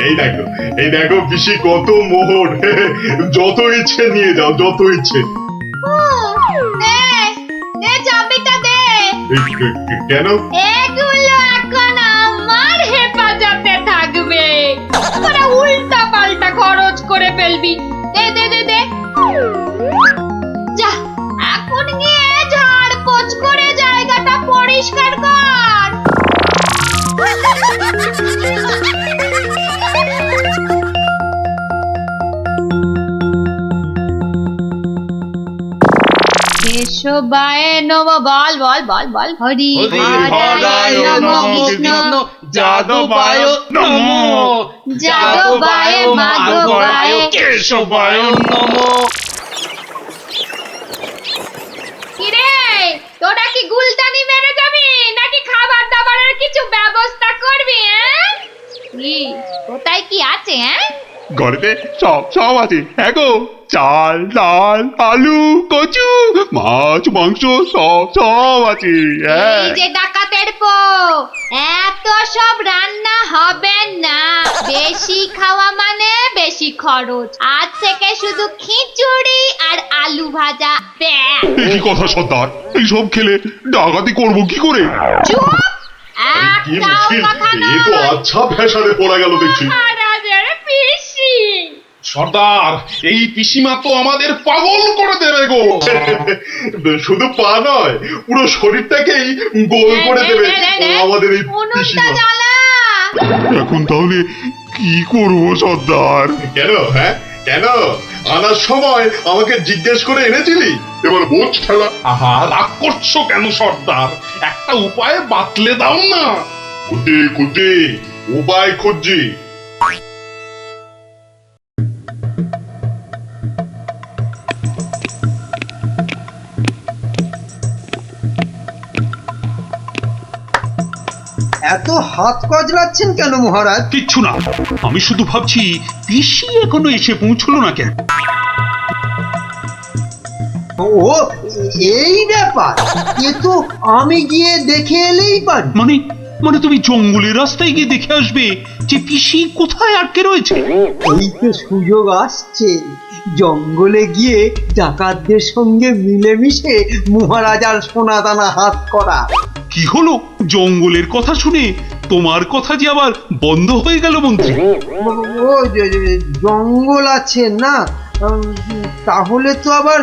এই দেখো পিসি কত মোহর। যত ইচ্ছে নিয়ে যাও, যত ইচ্ছে। চাবিটা দে। কেন? এগুলো এখন আমার হেফাজতে থাকবে, তোরা উল্টা পাল্টা খরচ করে ফেলবি। দে দে দে দে। যা এখন গিয়ে ঝাড় পোছ করে জায়গাটা পরিষ্কার কর। কেশবায় নম। বল বল বল বল। হরি হরায় নম। কৃষ্ণ যাদবায় নমো, যাদবায় মাধবায় কেশবায় নমো। কিরে তোরা কি গুলতানি মেরে যাবি নাকি খাবার দাবারের কিছু ব্যবস্থা করবি? কি কোথায় কি আছে? ঘরেতে সব আছে। হ্যাঁ গো, চাল ডাল আলু কচু মাছ মাংস সব আছে। এই যে ডাকাতের পো, এত সব রান্না হবে না। বেশি খাওয়া মানে বেশি খরচ। আজ থেকে শুধু খিচুড়ি আর আলু ভাজা। কি কথা সর্দার, এইসব খেলে ডাকাতি করবো কি করে? চুপ, কি একটাও মুশকিল, কথা না। এ তো আচ্ছা ফ্যাশনে পড়া গেল দেখছি। মহারাজের পিসি। সর্দার, এই পিসিমা তো আমাদের পাগল করে দেবে গো। শুধু পা নয়, পুরো শরীরটাকেই গোল করে দেবে আমাদের এই উনুনটা পিসিমা। জ্বালা। এখন তাহলে কি করবো সর্দার? কেন? হ্যাঁ কেন? আনার সময় আমাকে জিজ্ঞেস করে এনেছিলি, এবার বোঝ ঠেলা। আহা, রাগ করছো কেন সর্দার? একটা উপায় বাতলে দাও না। কুটি উপায় খুঁজছি। এত হাত কজলাচ্ছেন কেন মহারাজ? কিচ্ছু না, আমি শুধু ভাবছি পিসি এখনো এসে পৌঁছলো না কেন। ও এই ব্যাপার, এ তো আমি গিয়ে দেখে এলেই পারি। মানে তুমি জঙ্গলের রাস্তায় গিয়ে দেখে আসবে যে পিসি কোথায় আটকে রয়েছে? এই তো সুযোগ আসছে, জঙ্গলে গিয়ে ডাকাতদের সঙ্গে মিলেমিশে মহারাজার সোনাদানা হাত করা। কি হলো? জঙ্গলের কথা শুনে তোমার কথা যে আবার বন্ধ হয়ে গেল মন্ত্রী? ও জঙ্গল আছে না, তাহলে তো আবার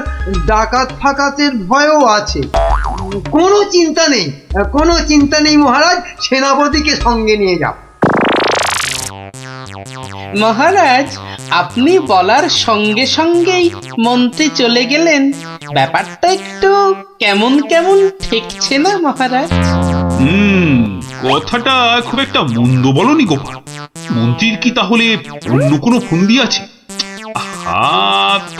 ডাকাত ফাকাতের ভয়ও আছে। কোনো চিন্তা নেই মহারাজ, সেনাপতিকে সঙ্গে নিয়ে যাও। মহারাজ, আপনি বলার সঙ্গে সঙ্গেই মন্ত্রী চলে গেলেন। ব্যাপারটা একটু কেমন কেমন ঠেকছে না মহারাজ? কথাটা খুব একটা মন্দ বলনি গোপাল। মন্ত্রীর কি তাহলে অন্য কোনো ফন্দি আছে?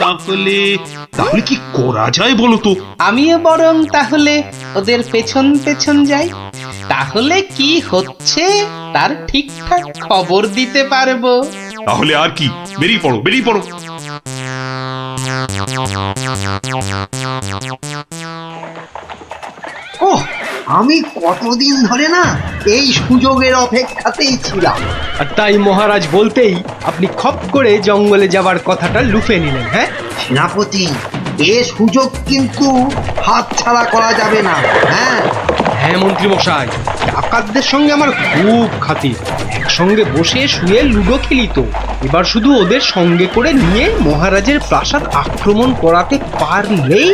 তাহলে কি করা যায় বলো তো? আমিও বরং তাহলে ওদের পেছন পেছন যাই, তাহলে কি হচ্ছে তার ঠিকঠাক খবর দিতে পারবো। তাহলে আর কি, বেরিয়ে পড়ো। ও আমি কতদিন ধরে না এই সুযোগের অপেক্ষাতেই ছিলাম। আর তাই মহারাজ বলতেই আপনি খপ করে জঙ্গলে যাবার কথাটা লুফে নিলেন। হ্যাঁ সেনাপতি, এ সুযোগ কিন্তু হাতছাড়া করা যাবে না। হ্যাঁ মন্ত্রী মশাই, ডাকাতদের সঙ্গে আমার খুব খাতির। একসঙ্গে বসে শুয়ে লুডো খেলি তো। এবার শুধু ওদের সঙ্গে করে নিয়ে মহারাজের প্রাসাদ আক্রমণ করাতে পারলেই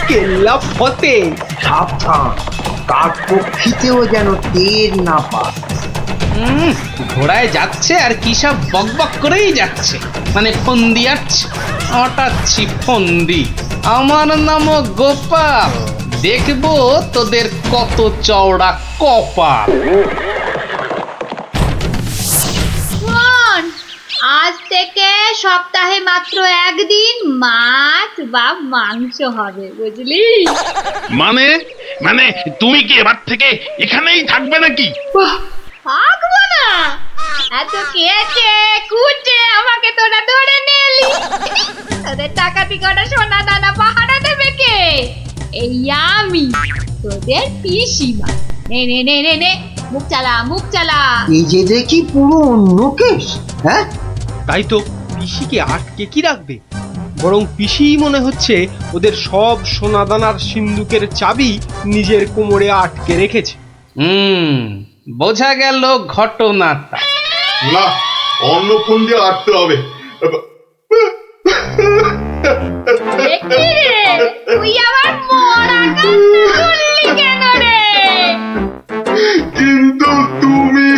কেল্লা ফতে। সাবধান, কার পক্ষিতেও যেন টের না পায়। ঘোড়ায় যাচ্ছে আর কি সব বকবক করেই যাচ্ছে, মানে ফন্দি আটাচ্ছি ফন্দি। আমার নাম গোপাল, দেখবো তোদের কত চওড়া কপাল। শোন, আজ থেকে সপ্তাহে মাত্র একদিন মাছ বা মাংস হবে, বুঝলি? মানে তুমি কি এবার থেকে এখানেই থাকবে নাকি? থাকবো না? এত কেটে কুটে আমাকে তোরা ধরে নিলি, তোদের টাকাতি কটা সোনা দানা পাহারা দেবে কে? এই আমি, তোদের পিসিমা। নে নে নে নে নে, মুখ চালা। এই যে দেখি পুরো অন্য কেস। হ্যাঁ? তাই তো, পিসিকে আটকে কি রাখবে? বরং পিসিই মনে হচ্ছে ওদের সব সোনাদানার সিন্ধুকের চাবি নিজের কোমরে আটকে রেখেছে। বোঝা গেল ঘটনাটা। না, অন্য ফোন দিয়ে আটতে হবে। এ কি রে, তুই আবার মরা কান্না করলি কেন রে? কিন্তু তুমি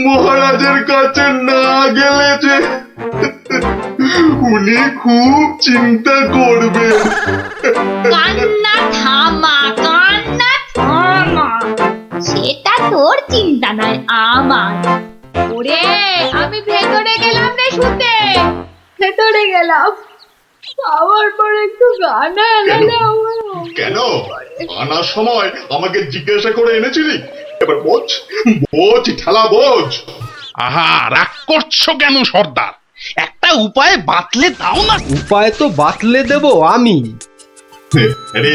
মহারাজের কাছে না গেলে যে উনি খুব চিন্তা করবেন। কান্না থামা, কান্না থামা। সেটা তোর চিন্তা নয়, আমার। ওরে, আমি ভেতরে গেলাম রে শুতে, ভেতরে গেলাম। আবার পরে একটু গান এনে কেন আনার সময় আমাকে জিজ্ঞাসা করে এনেছিলি? এবার বোঝ, বোঝ ঠেলা বোঝ। আহা, রাগ করছো কেন সর্দার? একটা উপায় বাতলে দাও না। উপায় তো বাতলে দেব আমি। আরে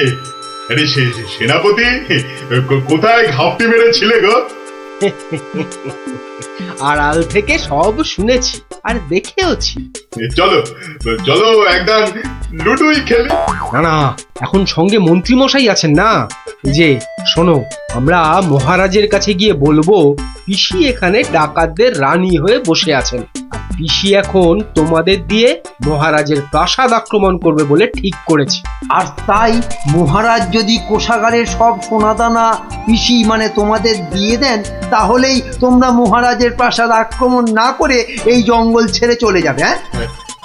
আরে সেনাপতি, কোথায় ঘাপটি মেরেছিলে গো? আড়াল থেকে সব শুনেছি আর দেখেওছি। চলো চলো একদম লুডুই খেলি। না না, এখন সঙ্গে মন্ত্রী মশাই আছেন না। এই যে শোনো, আমরা মহারাজের কাছে গিয়ে বলবো পিসি এখানে ডাকাতদের রানী হয়ে বসে আছেন, আর পিসি এখন তোমাদের দিয়ে মহারাজের প্রাসাদ আক্রমণ করবে বলে ঠিক করেছে। আর তাই মহারাজ যদি কোষাগারের সব সোনাদানা পিসি মানে তোমাদের দিয়ে দেন, তাহলেই তোমরা মহারাজের প্রাসাদ আক্রমণ না করে এই জঙ্গল ছেড়ে চলে যাবে। হ্যাঁ,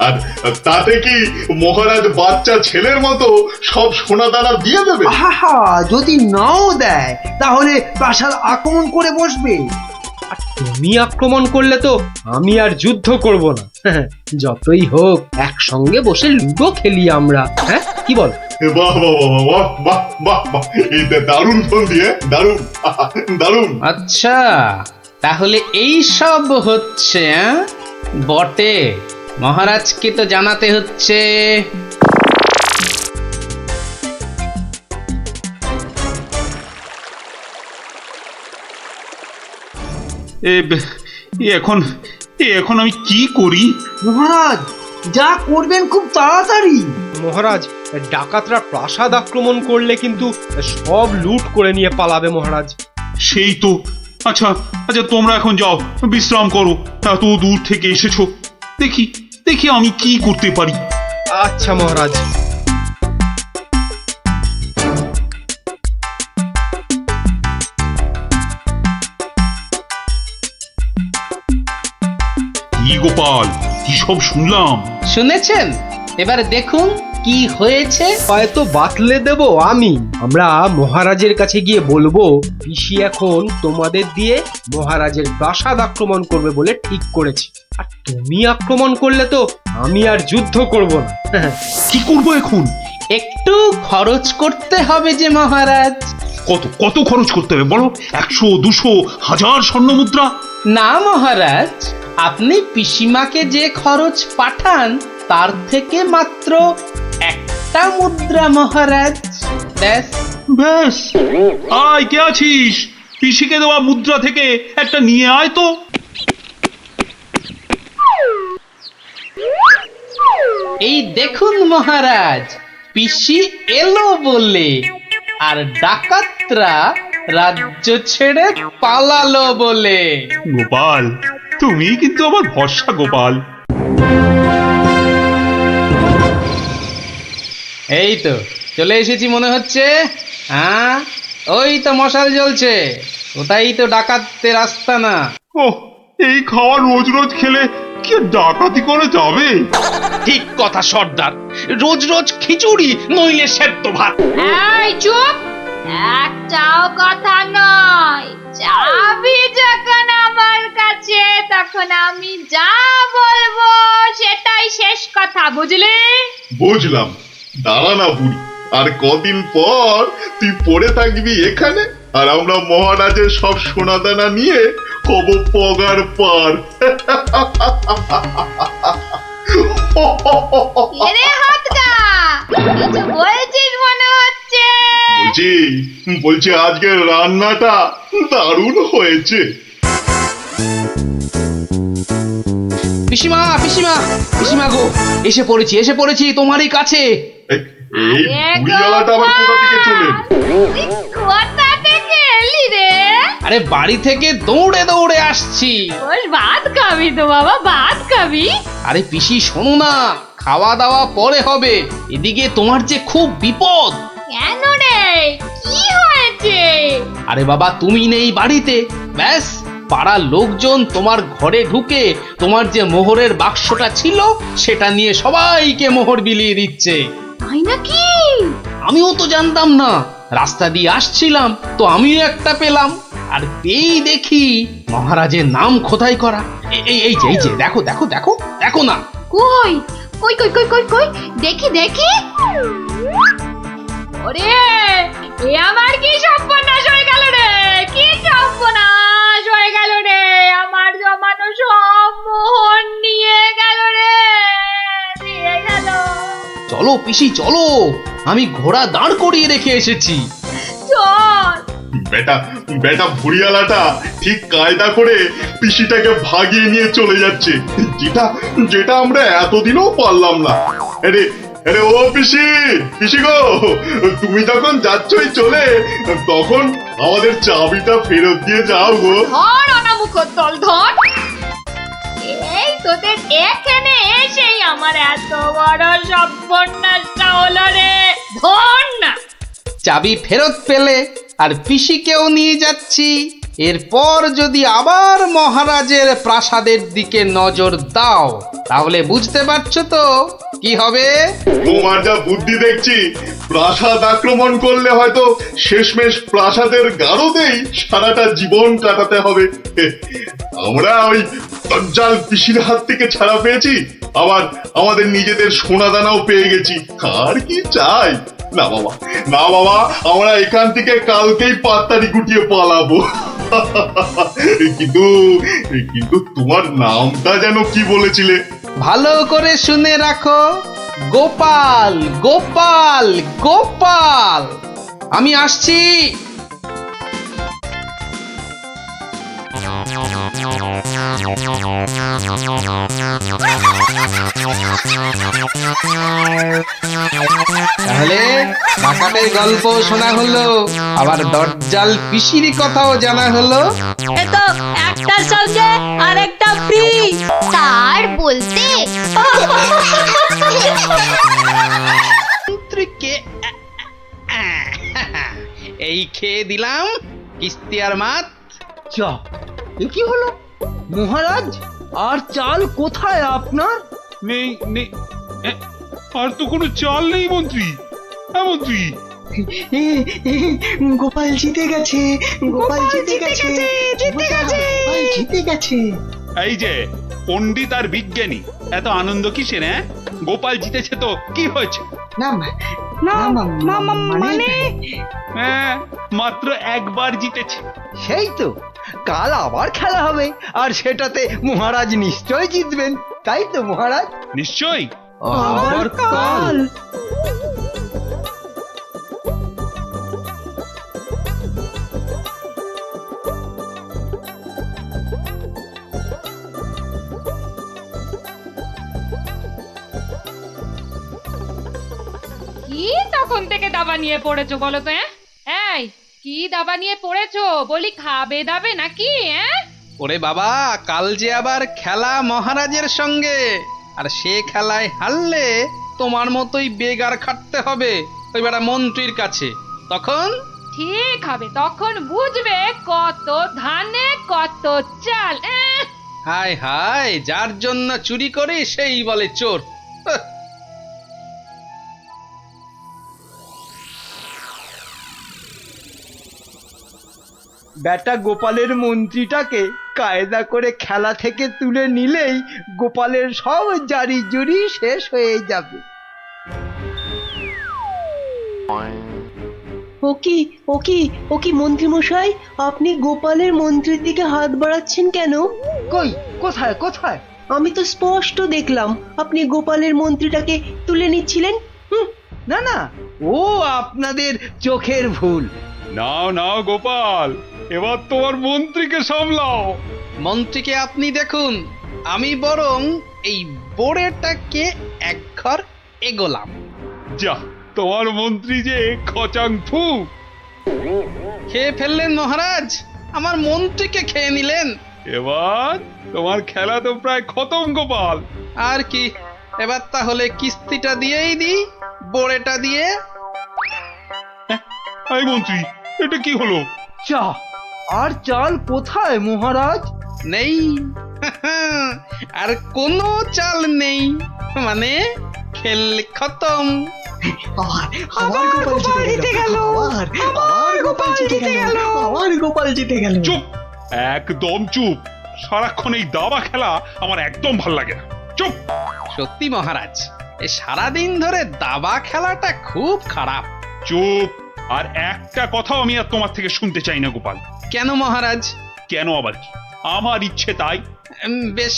আর তাতে কি মহারাজ বাচ্চা ছেলের মতো সব সোনাদানা দিয়ে দেবে? আহা, যদি নাও দেয় তাহলে প্রাসাদ আক্রমণ করে বসবে। আর তুমি আক্রমণ করলে তো আমি আর যুদ্ধ করব না। যতই হোক একসঙ্গে বসে লুডো খেলি আমরা। হ্যাঁ, কি বল? বাহ বাহ বাহ বাহ বাহ বাহ, এই দারুণ ফোন দিয়ে, দারুণ দারুণ। আচ্ছা, তাহলে এই সব হচ্ছে বটে। মহারাজকে তো জানাতে হচ্ছে। এখন এখন আমি কি করি? মহারাজ যা করবেন খুব তাড়াতাড়ি। মহারাজ, ডাকাতরা প্রাসাদ আক্রমণ করলে কিন্তু সব লুট করে নিয়ে পালাবে মহারাজ। সেই তো। আচ্ছা আচ্ছা, তোমরা এখন যাও, বিশ্রাম করো। এত দূর থেকে এসেছো, দেখি দেখি আমি কি করতে পারি। আচ্ছা মহারাজ। কি গোপাল, কি সব শুনলাম? শুনেছেন? এবার দেখুন কি হয়েছে। হয়তো বাতলে দেব আমি। আমরা মহারাজের কাছে গিয়ে বলবো পিসি এখন তোমাদের দিয়ে মহারাজের প্রাসাদ আক্রমণ করবে বলে ঠিক করেছে, আর তুমি আক্রমণ করলে তো আমি আর যুদ্ধ করব না। কি করবো এখন? একটু খরচ করতে হবে যে মহারাজ। কত কত খরচ করতে হবে বলো? 100, 200, 1000 স্বর্ণ মুদ্রা? না মহারাজ, আপনি পিসিমাকে যে খরচ পাঠান তার থেকে মাত্র একটা মুদ্রা মহারাজ। ব্যাস। ব্যাস? আয়, কে আছিস? পিসিকে দেওয়া মুদ্রা থেকে একটা নিয়ে আয় তো। এই দেখুন মহারাজ, পিসি এলো বলে, আর ডাকাতরা রাজ্য ছেড়ে পালালো বলে। গোপাল, তুমি কিন্তু আমার ভরসা গোপাল। এই তো চলে এসেছি মনে হচ্ছে। হ্যাঁ, ওই তো মশাল জ্বলছে, ওটাই তো ডাকাতদের আস্তানা। ও, এই খাওয়া রোজ রোজ খেলে কি ডাকাতি করে যাবে? ঠিক কথা সর্দার, রোজ রোজ খিচুড়ি নইলে সেদ্ধ ভাত। এই চুপ, একটাও কথা নয়। চাবি যখন আমার কাছে, তখন আমি যা বলবো সেটাই শেষ কথা, বুঝলি? বুঝলাম। দাঁড়া না বুড়ি, আর কদিন পর তুই পড়ে থাকবি এখানে, আর আমরা মহারাজের সব সোনাদানা নিয়ে হব পগার পার। এরে হাতটা, কিছু বলছিস মনে হচ্ছে। বলছি বলছি আজকের রান্নাটা দারুণ হয়েছে। পিসিমা পিসিমা পিসিমা গো, এসে পড়েছি তোমারই কাছে। এই বুড়িওয়ালাটা আবার কোথা থেকে চলে? তুই কোথা থেকে এলি রে? আরে বাড়ি থেকে দৌড়ে দৌড়ে আসছি। বল ভাত খাবি তো বাবা, ভাত খাবি? আরে পিসি শোনো না, খাওয়া দাওয়া পরে হবে, এদিকে তোমার যে খুব বিপদ। কেন রে, কি হয়েছে? আরে বাবা তুমি নেই বাড়িতে, ব্যাস পাড়ার লোকজন তোমার ঘরে ঢুকে তোমার যে মোহরের বাক্সটা ছিল সেটা নিয়ে সবাইকে মোহর বিলিয়ে দিচ্ছে। তাই নাকি? আমিও তো জানতাম না, রাস্তা দিয়ে আসছিলাম তো আমিও একটা পেলাম, আর পেয়েই দেখি মহারাজের নাম খোদাই করা। এই যে দেখো দেখো দেখো দেখো না। কই কই কই কই কই কই দেখি দেখি। ওরে, এ আমার কি সর্বনাশ হয়ে গেল রে, কি সর্বনাশ হয়ে গেল রে, আমার জমানো সব মোহর নিয়ে গেল রে, নিয়ে গেল। চলো পিসি চলো, আমি ঘোড়া দাঁড় করিয়ে রেখে এসেছি। চল। বেটা বেটা বুড়িওয়ালাটা ঠিক কায়দা করে পিসিটাকে ভাগিয়ে নিয়ে চলে যাচ্ছে, যেটা যেটা আমরা এতদিনও পারলাম না। আরে আরে ও পিসি, পিসি গো, তুমি যখন যাচ্ছই চলে, তখন আমাদের চাবিটা ফেরত দিয়ে যাও গো। ধর অনামুখ দল ধর। এই তোদের এখানে এসেই আমার এত বড় সর্বনাশটা হলো রে, ধর না। চাবি ফেরত পেলে আর পিসিকেও নিয়ে যাচ্ছি, এরপর যদি আবার মহারাজের প্রাসাদের দিকে নজর দাও তাহলে বুঝতে পারছো তো কি হবে। তোমার যা বুদ্ধি দেখছি, প্রাসাদ আক্রমণ করলে হয়তো শেষমেশ প্রাসাদের গারদেই সারাটা জীবন কাটাতে হবে। আমরা ওই দজ্জাল পিসির হাত থেকে ছাড়া পেয়েছি, আবার আমাদের নিজেদের সোনা দানাও পেয়ে গেছি, আর কি চাই? না বাবা, না বাবা, আমরা এখান থেকে কালকেই পাত্তারি গুটিয়ে পালাবো। কিন্তু কিন্তু তোমার নামটা যেন কি বলেছিলে? ভালো করে শুনে রাখো, গোপাল গোপাল গোপাল। আমি আসছি। তাহলে ডাকাতের গল্প শোনা হলো, আবার দজ্জাল পিসির কথাও জানা হলো। এ তো একটার সঙ্গে আরেকটা ফ্রি। তার বলতে মন্ত্রীকে এই খেয়ে দিলাম কিস্তি আর মাত। যা, এ কি হলো মহারাজ? আর চাল কোথায় আপনার? নেই নেই, আর তো কোনো চাল নেই মন্ত্রী। হ্যাঁ মন্ত্রী, গোপাল জিতে গেছে, গোপাল জিতে গেছে, গোপাল জিতে গেছে। এই যে পণ্ডিত আর বিজ্ঞানী, এত আনন্দ কিসের? হ্যাঁ, গোপাল জিতেছে তো কি হয়েছে? না মানে হ্যাঁ, মাত্র একবার জিতেছে। সেই তো, কাল আবার খেলা হবে, আর সেটাতে মহারাজ নিশ্চয় জিতবেন, তাই তো মহারাজ? নিশ্চয়ই। আবার কাল? কি তখন থেকে দাবা নিয়ে পড়েছো বলো তো? এই কি দাবা নিয়ে পড়েছো? বলি খাবে দাবে নাকি? ওরে বাবা, কাল যে আবার খেলা মহারাজের সঙ্গে, আর সে খেলায় হারলে তোমার মতোই বেগার খাটতে হবে ওই বেটা মন্ত্রীর কাছে। তখন ঠিক হবে, তখন বুঝবে কত ধানে কত চাল। হায় হায়, যার জন্য চুরি করে সেই বলে চোর। হাহ। বেটা গোপালের মন্ত্রীটাকে কায়দা করে খেলা থেকে তুলে নিলেই গোপালের সব জারি জুরি শেষ হয়ে যাবে। ও কি মন্ত্রী মশাই, আপনি গোপালের মন্ত্রীর দিকে হাত বাড়াচ্ছেন কেন? কই, কোথায় কোথায়? আমি তো স্পষ্ট দেখলাম আপনি গোপালের মন্ত্রীটাকে তুলে নিচ্ছিলেন। না না, ও আপনাদের চোখের ভুল। নাও নাও গোপাল, এবার তোমার মন্ত্রীকে সামলাও। মন্ত্রীকে আপনি দেখুন, আমি বরং এই বোড়েটাকে এক ঘর এগোলাম। যা, তোমার মন্ত্রী যে খচাং ফু। খেয়ে ফেললেন মহারাজ, আমার মন্ত্রীকে খেয়ে নিলেন। এবার তোমার খেলা তো প্রায় খতম গোপাল। আর কি, এবার তাহলে কিস্তিটা দিয়েই দিই, বোড়েটা দিয়ে। এই মন্ত্রী, এটা কি হলো? চা আর চাল কোথায় মহারাজ? নেই, আর কোনো চাল নেই, মানে খেল খতম। আবার গোপাল জিতে গেল। আবার গোপাল জিতে গেল। আবার গোপাল জিতে গেল। চুপ, একদম চুপ। সারাক্ষণ এই দাবা খেলা আমার একদম ভাল লাগে না। চুপ। সত্যি মহারাজ, এই সারাদিন ধরে দাবা খেলাটা খুব খারাপ। চুপ। আর একটা কথাও আমি আর তোমার থেকে শুনতে চাই না গোপাল। কেন মহারাজ? কেন আবার কি? আমার ইচ্ছে তাই। বেশ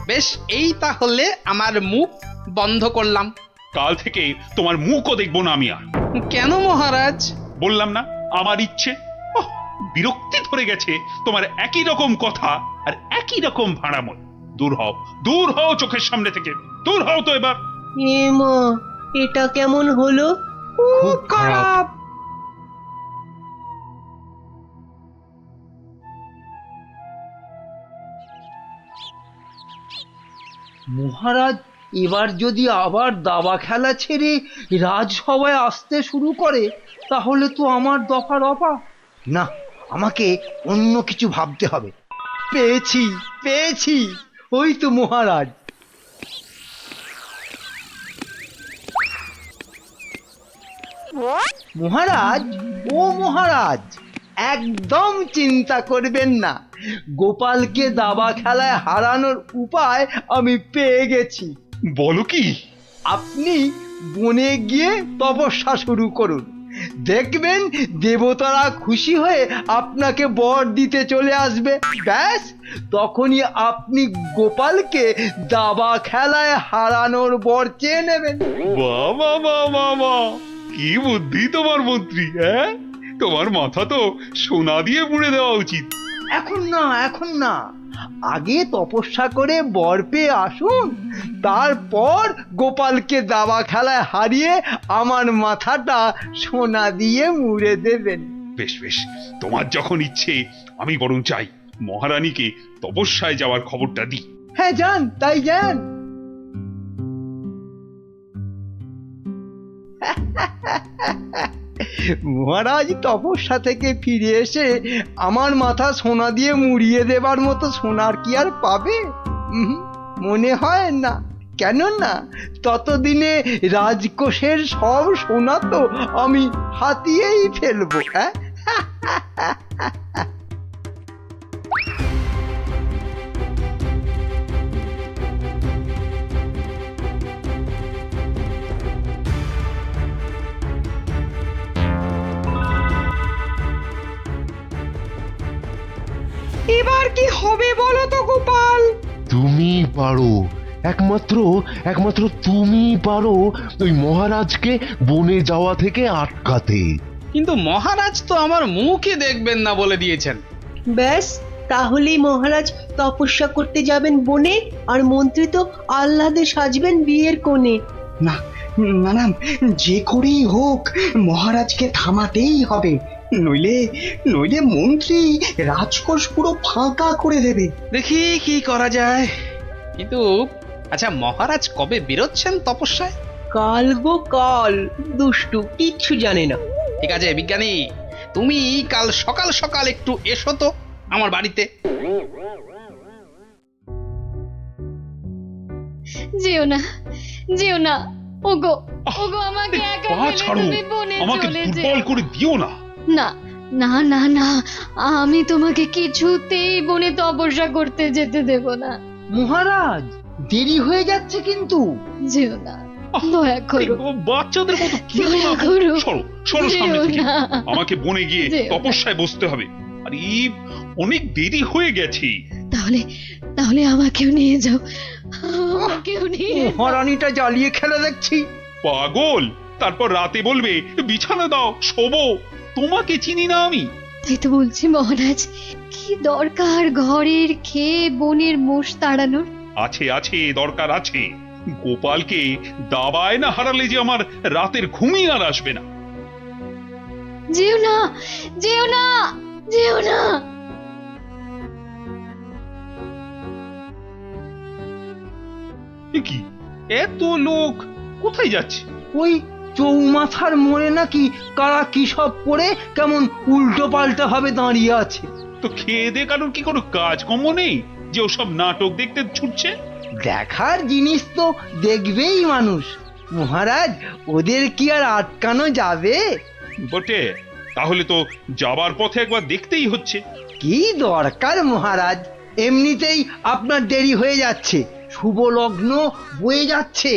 বেশ, এই তাহলে আমার মুখ বন্ধ করলাম। কাল থেকে তোমার মুখও দেখবো না আমি আর। কেন মহারাজ? বললাম না, আমার ইচ্ছে। ওহ, বিরক্তি ধরে গেছে তোমার একই রকম কথা আর একই রকম ভাড়াময়। দূর হও, দূর হও চোখের সামনে থেকে। দূর হও তো এবার। এ মা, এটা কেমন হলো? খুব খারাপ। মহারাজ এবার যদি আবার দাবা খেলা ছেড়ে রাজসভায় আসতে শুরু করে তাহলে তো আমার দফা রফা। না, আমাকে অন্য কিছু ভাবতে হবে। পেয়েছি পেয়েছি, ওই তো মহারাজ। মহারাজ, ও মহারাজ, একদম চিন্তা করবেন না, গোপালকে দাবা খেলায় হারানোর উপায় আমি পেয়ে গেছি। বলো কি? আপনি বনে গিয়ে তপস্যা শুরু করুন, দেখবেন দেবতারা খুশি হয়ে আপনাকে বর দিতে চলে আসবে। ব্যাস, তখনই আপনি গোপালকে দাবা খেলায় হারানোর বর চেয়ে নেবেন। বাবা বাবা বাবা, কি বুদ্ধি তোমার মন্ত্রী! হ্যাঁ, তোমার মাথা তো সোনা দিয়ে মুড়ে দেওয়া উচিত। এখন না, এখন না, আগে তপস্যা করে বর পেয়ে আসুন, তারপর গোপালকে দাবা খেলায় হারিয়ে আমার মাথাটা সোনা দিয়ে মুড়ে দেবেন। বেশ বেশ, তোমার যখন ইচ্ছে, আমি বরং চাই মহারানীকে তপস্যায় যাওয়ার খবরটা দিই। হ্যাঁ, যান, তাই যান। মহারাজ তপস্যা থেকে ফিরে এসে আমার মাথা সোনা দিয়ে মুড়িয়ে দেবার মতো সোনার কি আর পাবে? মনে হয় না। কেননা ততদিনে রাজকোষের সব সোনা তো আমি হাতিয়েই ফেলবো। হ্যাঁ, এবার কি হবে বলো তো গোপাল? তুমি পারো, একমাত্র তুমি পারো ওই মহারাজকে বনে যাওয়া থেকে আটকাতে। কিন্তু মহারাজ তো আমার মুখই দেখবেন না বলে দিয়েছেন। ব্যাস, তাহলেই মহারাজ তপস্যা করতে যাবেন বনে, আর মন্ত্রী তো আহ্লাদে সাজবেন বিয়ের কোণে। না না না, যে করেই হোক মহারাজকে থামাতেই হবে, নইলে নইলে মন্ত্রী রাজকোষ পুরো ফাঁকা করে দেবে। দেখি কি করা যায়। কিন্তু আচ্ছা, মহারাজ কবে বেরোচ্ছেন তপস্যায়? কাল গো কাল, দুষ্টু কিচ্ছু জানে না। ঠিক আছে বিজ্ঞানী, তুমি কাল সকাল সকাল একটু এসো তো আমার বাড়িতে। যেও না, যেও না, ওগো ওগো, আমাকে একা পা ফেলে ছাড়ো, তুমি বনে আমাকে চলে দুর্বল যেও করে দিও না। না না না না, আমি তোমাকে কিছুতেই বনে তপস্যা করতে যেতে দেব না। মহারাজ, দেরি হয়ে যাচ্ছে কিন্তু। যেও না, দয়া করো, বাচ্চাদের মতো কি দয়া করো। সরো সরো সামনে যেও থেকে। না। আমাকে বনে গিয়ে যেও না। তপস্যায় বসতে হবে। আর এই অনেক দেরি হয়ে গেছে। তাহলে তাহলে আমাকেও নিয়ে যাও, আমাকেও নিয়ে যাও। মহারানীটা জ্বালিয়ে খেলে দেখছি। পাগল, তারপর রাতে বলবে বিছানা দাও, শোবো। তোমাকে চিনি না আমি। তাই তো বলছি মহারাজ, কি দরকার ঘরের খেয়ে বনের মোষ তাড়ানোর? আছে আছে, দরকার আছে। গোপালকে দাবায় না হারালে যে আমার রাতের ঘুমই আর আসবে না। যেও না, যেও না, যেও না। এ কি, এত লোক কোথায় যাচ্ছে? ওই চৌমাথার মোড়ে নাকি কারা কি সব পড়ে কেমন উল্টো পাল্টা ভাবে দাঁড়িয়ে আছে। তো খেয়ে দে কারোর কি কোনো কাজকর্ম নেই যে ওসব নাটক দেখতে ছুটছে? দেখার জিনিস তো দেখবেই মানুষ মহারাজ, ওদের কি আর আটকানো যাবে? বটে, তাহলে তো যাবার পথে একবার দেখতেই হচ্ছে। কি দরকার মহারাজ, এমনিতেই আপনার দেরি হয়ে যাচ্ছে, শুভ লগ্ন বয়ে যাচ্ছে।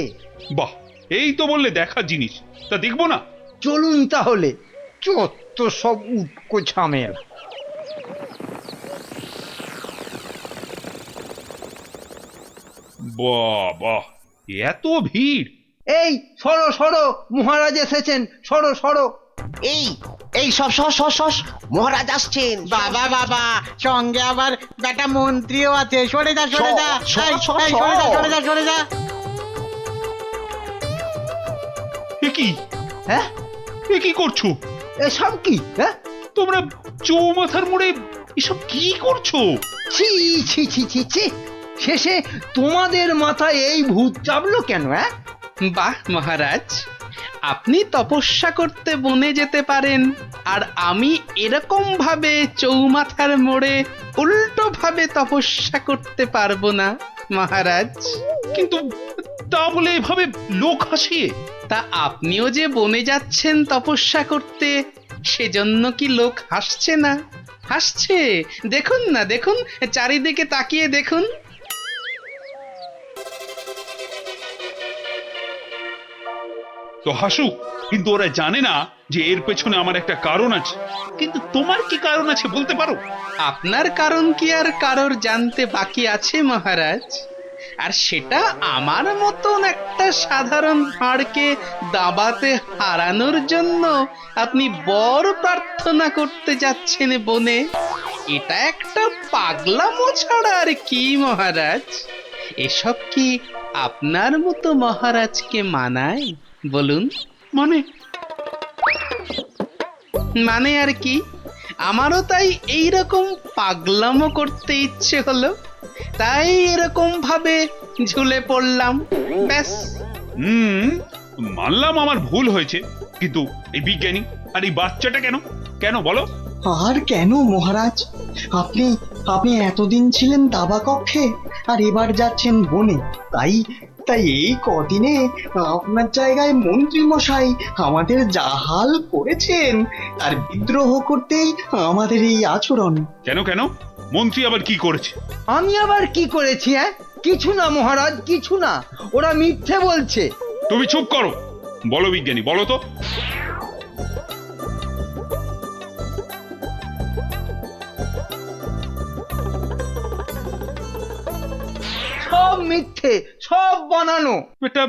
বাহ, এই তো বললে দেখার জিনিস, তা দেখবো না? চলুন তাহলে, চত্ব সব উটকো ঝামেলা। বাহ বাহ, এত ভিড়! এই সরো সরো, মহারাজ এসেছেন, সরো সরো। এই এই সব সস সস সস মহারাজ আসছেন। বাবা বাবা, সঙ্গে আবার বেটা মন্ত্রীও আছে। সরে যা, সরে যা, এই, এই, সরে যা, সরে যা, সরে যা। এ কি, হ্যাঁ এ কি করছো এসব কি? হ্যাঁ তোমরা? চৌমাথার মোড়ে এসব কি করছো? ছি ছি ছি ছি ছি, শেষে তোমাদের মাথায় এই ভূত চাপলো কেন? হ্যাঁ বাহ মহারাজ, আপনি তপস্যা করতে বনে যেতে পারেন, আর আমি এরকম ভাবে চৌমাথার মোড়ে উল্টো ভাবে তপস্যা করতে পারবো না মহারাজ। কিন্তু তা বলে এভাবে লোক হাসিয়ে? তা আপনিও যে বনে যাচ্ছেন তপস্যা করতে, সেজন্য কি লোক হাসছে না? হাসছে, দেখুন না, দেখুন, চারিদিকে তাকিয়ে দেখুন। তো হাসুক, কিন্তু ওরা জানে না যে এর পেছনে আমার একটা কারণ আছে। কিন্তু তোমার কি কারণ আছে বলতে পারো? আপনার কারণ কি আর কারোর জানতে বাকি আছে মহারাজ? আর সেটা আমার মতন একটা সাধারণ ভাঁড়কে দাবাতে হারানোর জন্য আপনি বর প্রার্থনা করতে যাচ্ছেন বনে। এটা একটা পাগলামো ছাড়া আর কি মহারাজ? এসব কি আপনার মতো মহারাজকে মানায় বলুন? মানে আর কি, আমারও তাই এইরকম পাগলামো করতে ইচ্ছে হলো, তাই এরকম ভাবে ঝুলে পড়লাম, ব্যাস। মানলাম আমার ভুল হয়েছে, কিন্তু এই বিজ্ঞানী আর এই বাচ্চাটা কেন কেন বলো? আর কেন মহারাজ, আপনি আপনি এতদিন ছিলেন দাবা কক্ষে, আর এবার যাচ্ছেন বনে। তাই তাই এই কদিনে আপনার জায়গায় মন্ত্রী মশাই আমাদের যা হাল করেছেন, তার বিদ্রোহ করতেই আমাদের এই আচরণ। কেন কেন, মন্ত্রী আবার কি করেছে? আমি আবার কি করেছি? হ্যাঁ কিছু না মহারাজ, কিছু না, ওরা মিথ্যে বলছে। তুমি চুপ করো, বলো বিজ্ঞানী, বলো তো। সব মিথ্যে, সব বানানো। এটা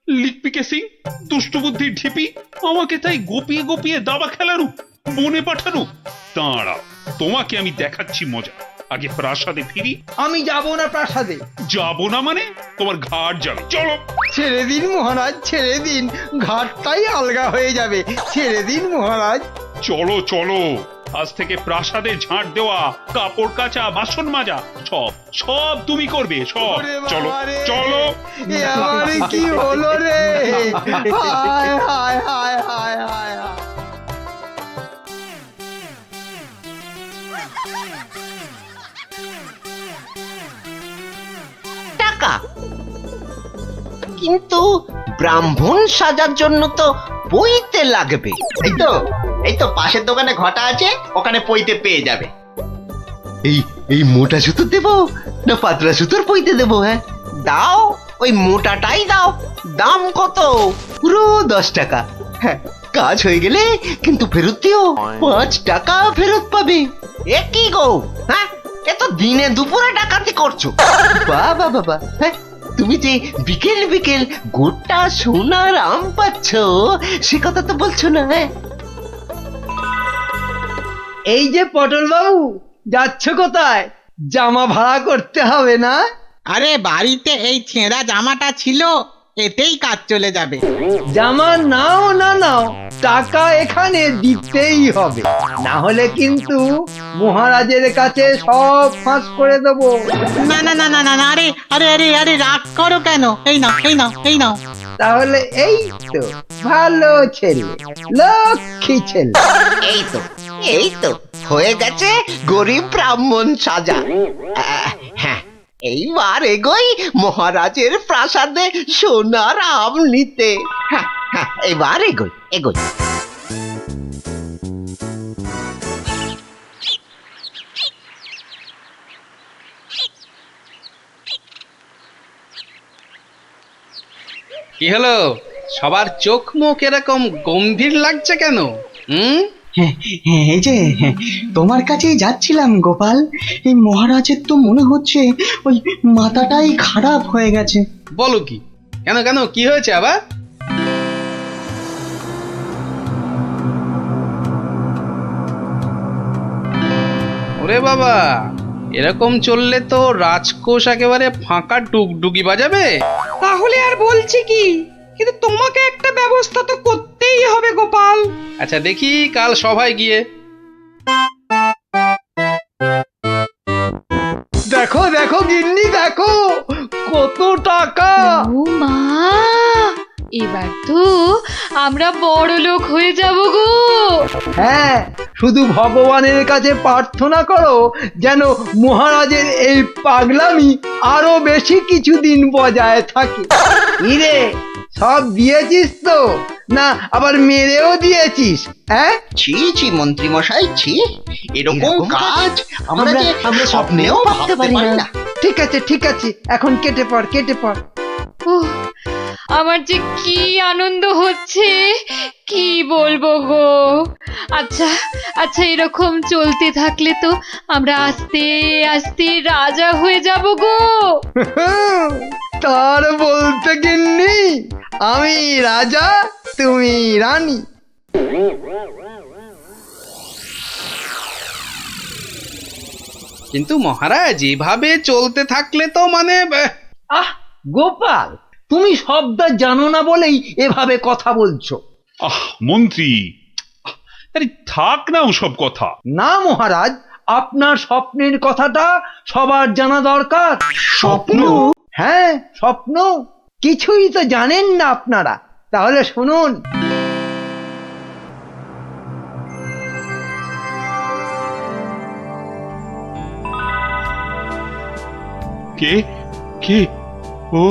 লিকপিকে সিং, দুষ্টু বুদ্ধির ঢিপি, আমাকে তাই গোপিয়ে গোপিয়ে দাবা খেলানো, বনে পাঠানো। দাঁড়া, তোমাকে আমি দেখাচ্ছি মজা। আগে প্রাসাদে ফিরি। আমি যাব না প্রাসাদে। যাব না মানে? তোমার ঘাট যাবে, চলো। ছেড়ে দিন মহারাজ, ছেড়ে দিন, ঘাটটাই আলগা হয়ে যাবে, ছেড়ে দিন মহারাজ। চলো চলো, আজ থেকে প্রাসাদে ঝাঁট দেওয়া, কাপড় কাচা, বাসন মাজা, সব সব তুমি করবে, সব। চলো চলো। এ আমার কি হলো রে? হায় হায় হায় হায় হায় হায়। টাকা, কিন্তু ব্রাহ্মণ সাজার জন্য তো পইতে লাগবে। এই তো পাশের দোকানে ঘটা আছে, ওখানে পইতে পেয়ে যাবে। এই এই মোটা সুতো দেবো না পাতলা সুতোর পইতে দেবো? হ্যাঁ দাও, ওই মোটাটাই দাও। দাম কত? পুরো 10 টাকা। হ্যাঁ, কাজ হয়ে গেলে কিন্তু ফেরত দিও, 5 টাকা ফেরত পাবে। এ কি গো, হ্যাঁ এ তো দিনে দুপুরে ডাকাতি করছো। বাবা বাবা, হ্যাঁ তুমি যে বিকেল বিকেল গোটা সোনার আম পাচ্ছ, সে কথা তো বলছো না। হ্যাঁ এই যে পটল বাবু, যাচ্ছ কোথায়? জামা ভাড়া করতে হবে না? আরে বাড়িতে এই ছেঁড়া জামাটা ছিল, এতেই কাজ চলে যাবে। জামা নাও না নাও, টাকা এখানে দিতেই হবে, না হলে কিন্তু মহারাজের কাছে সব ফাঁস করে দেবো। না না না না না না, আরে আরে আরে আরে রাগ করো কেন? এই নাও এই নাও এই নাও। তাহলে এই তো ভালো ছেলে, লক্ষ্মী ছেলে। এই তো হয়ে গেছে গরিব ব্রাহ্মণ সাজা। হ্যাঁ, এইবার এগোই মহারাজের প্রাসাদে সোনার আম নিতে। হ্যাঁ হ্যাঁ, এবার এগোই এগোই। কি হলো, সবার চোখ মুখ এরকম গম্ভীর লাগছে কেন? হ্যাঁ, এই যে তোমার কাছেই যাচ্ছিলাম গোপাল। এই মহারাজের তো মনে হচ্ছে ওই মাথাটাই খারাপ হয়ে গেছে। বলো কি? কেন কেন, কি হয়েছে আবার? ওরে বাবা, এরকম চললে তো রাজকোষ একেবারে ফাঁকা ডুগডুগি বাজাবে। তাহলে আর বলছি কি, কিন্তু তোমাকে একটা ব্যবস্থা তো করতেই হবে গোপাল। আচ্ছা দেখি কাল সভায় গিয়ে। দেখো দেখো গিন্নি, দেখো কত টাকা। ও মা, এবার তো আমরা বড় লোক হয়ে যাব গো। হ্যাঁ, শুধু ভগবানের কাছে প্রার্থনা করো যেন মহারাজের এই পাগলামি আরো বেশি কিছুদিন বজায় থাকে। ইরে, সব দিয়েছিস তো, না আবার মেরেও দিয়েছিস? হ্যাঁ, ছি ছি মন্ত্রী মশাই, ছি, এরকম কাজ আমরা স্বপ্নেও ভাবতে পারি না। ঠিক আছে ঠিক আছে, এখন কেটে পড় কেটে পড়। উহ, আমার যে কি আনন্দ হচ্ছে কি বলবো গো। আচ্ছা আচ্ছা, এরকম চলতে থাকলে তো আমরা আস্তে আস্তে রাজা হয়ে যাব গো। তার বলতে গিন্নি, আমি রাজা তুমি রানী। কিন্তু মহারাজ, এভাবে চলতে থাকলে তো মানে আহ গোপাল, তুমি শব্দ জানো না বলেই এভাবে কথা বলছো। মন্ত্রী, আরে থাক না ওসব কথা। না মহারাজ, আপনার স্বপ্নের কথাটা সবার জানা দরকার। স্বপ্ন? হ্যাঁ স্বপ্ন, কিছুই তো জানেন না আপনারা। তাহলে শুনুন। কে কে? ও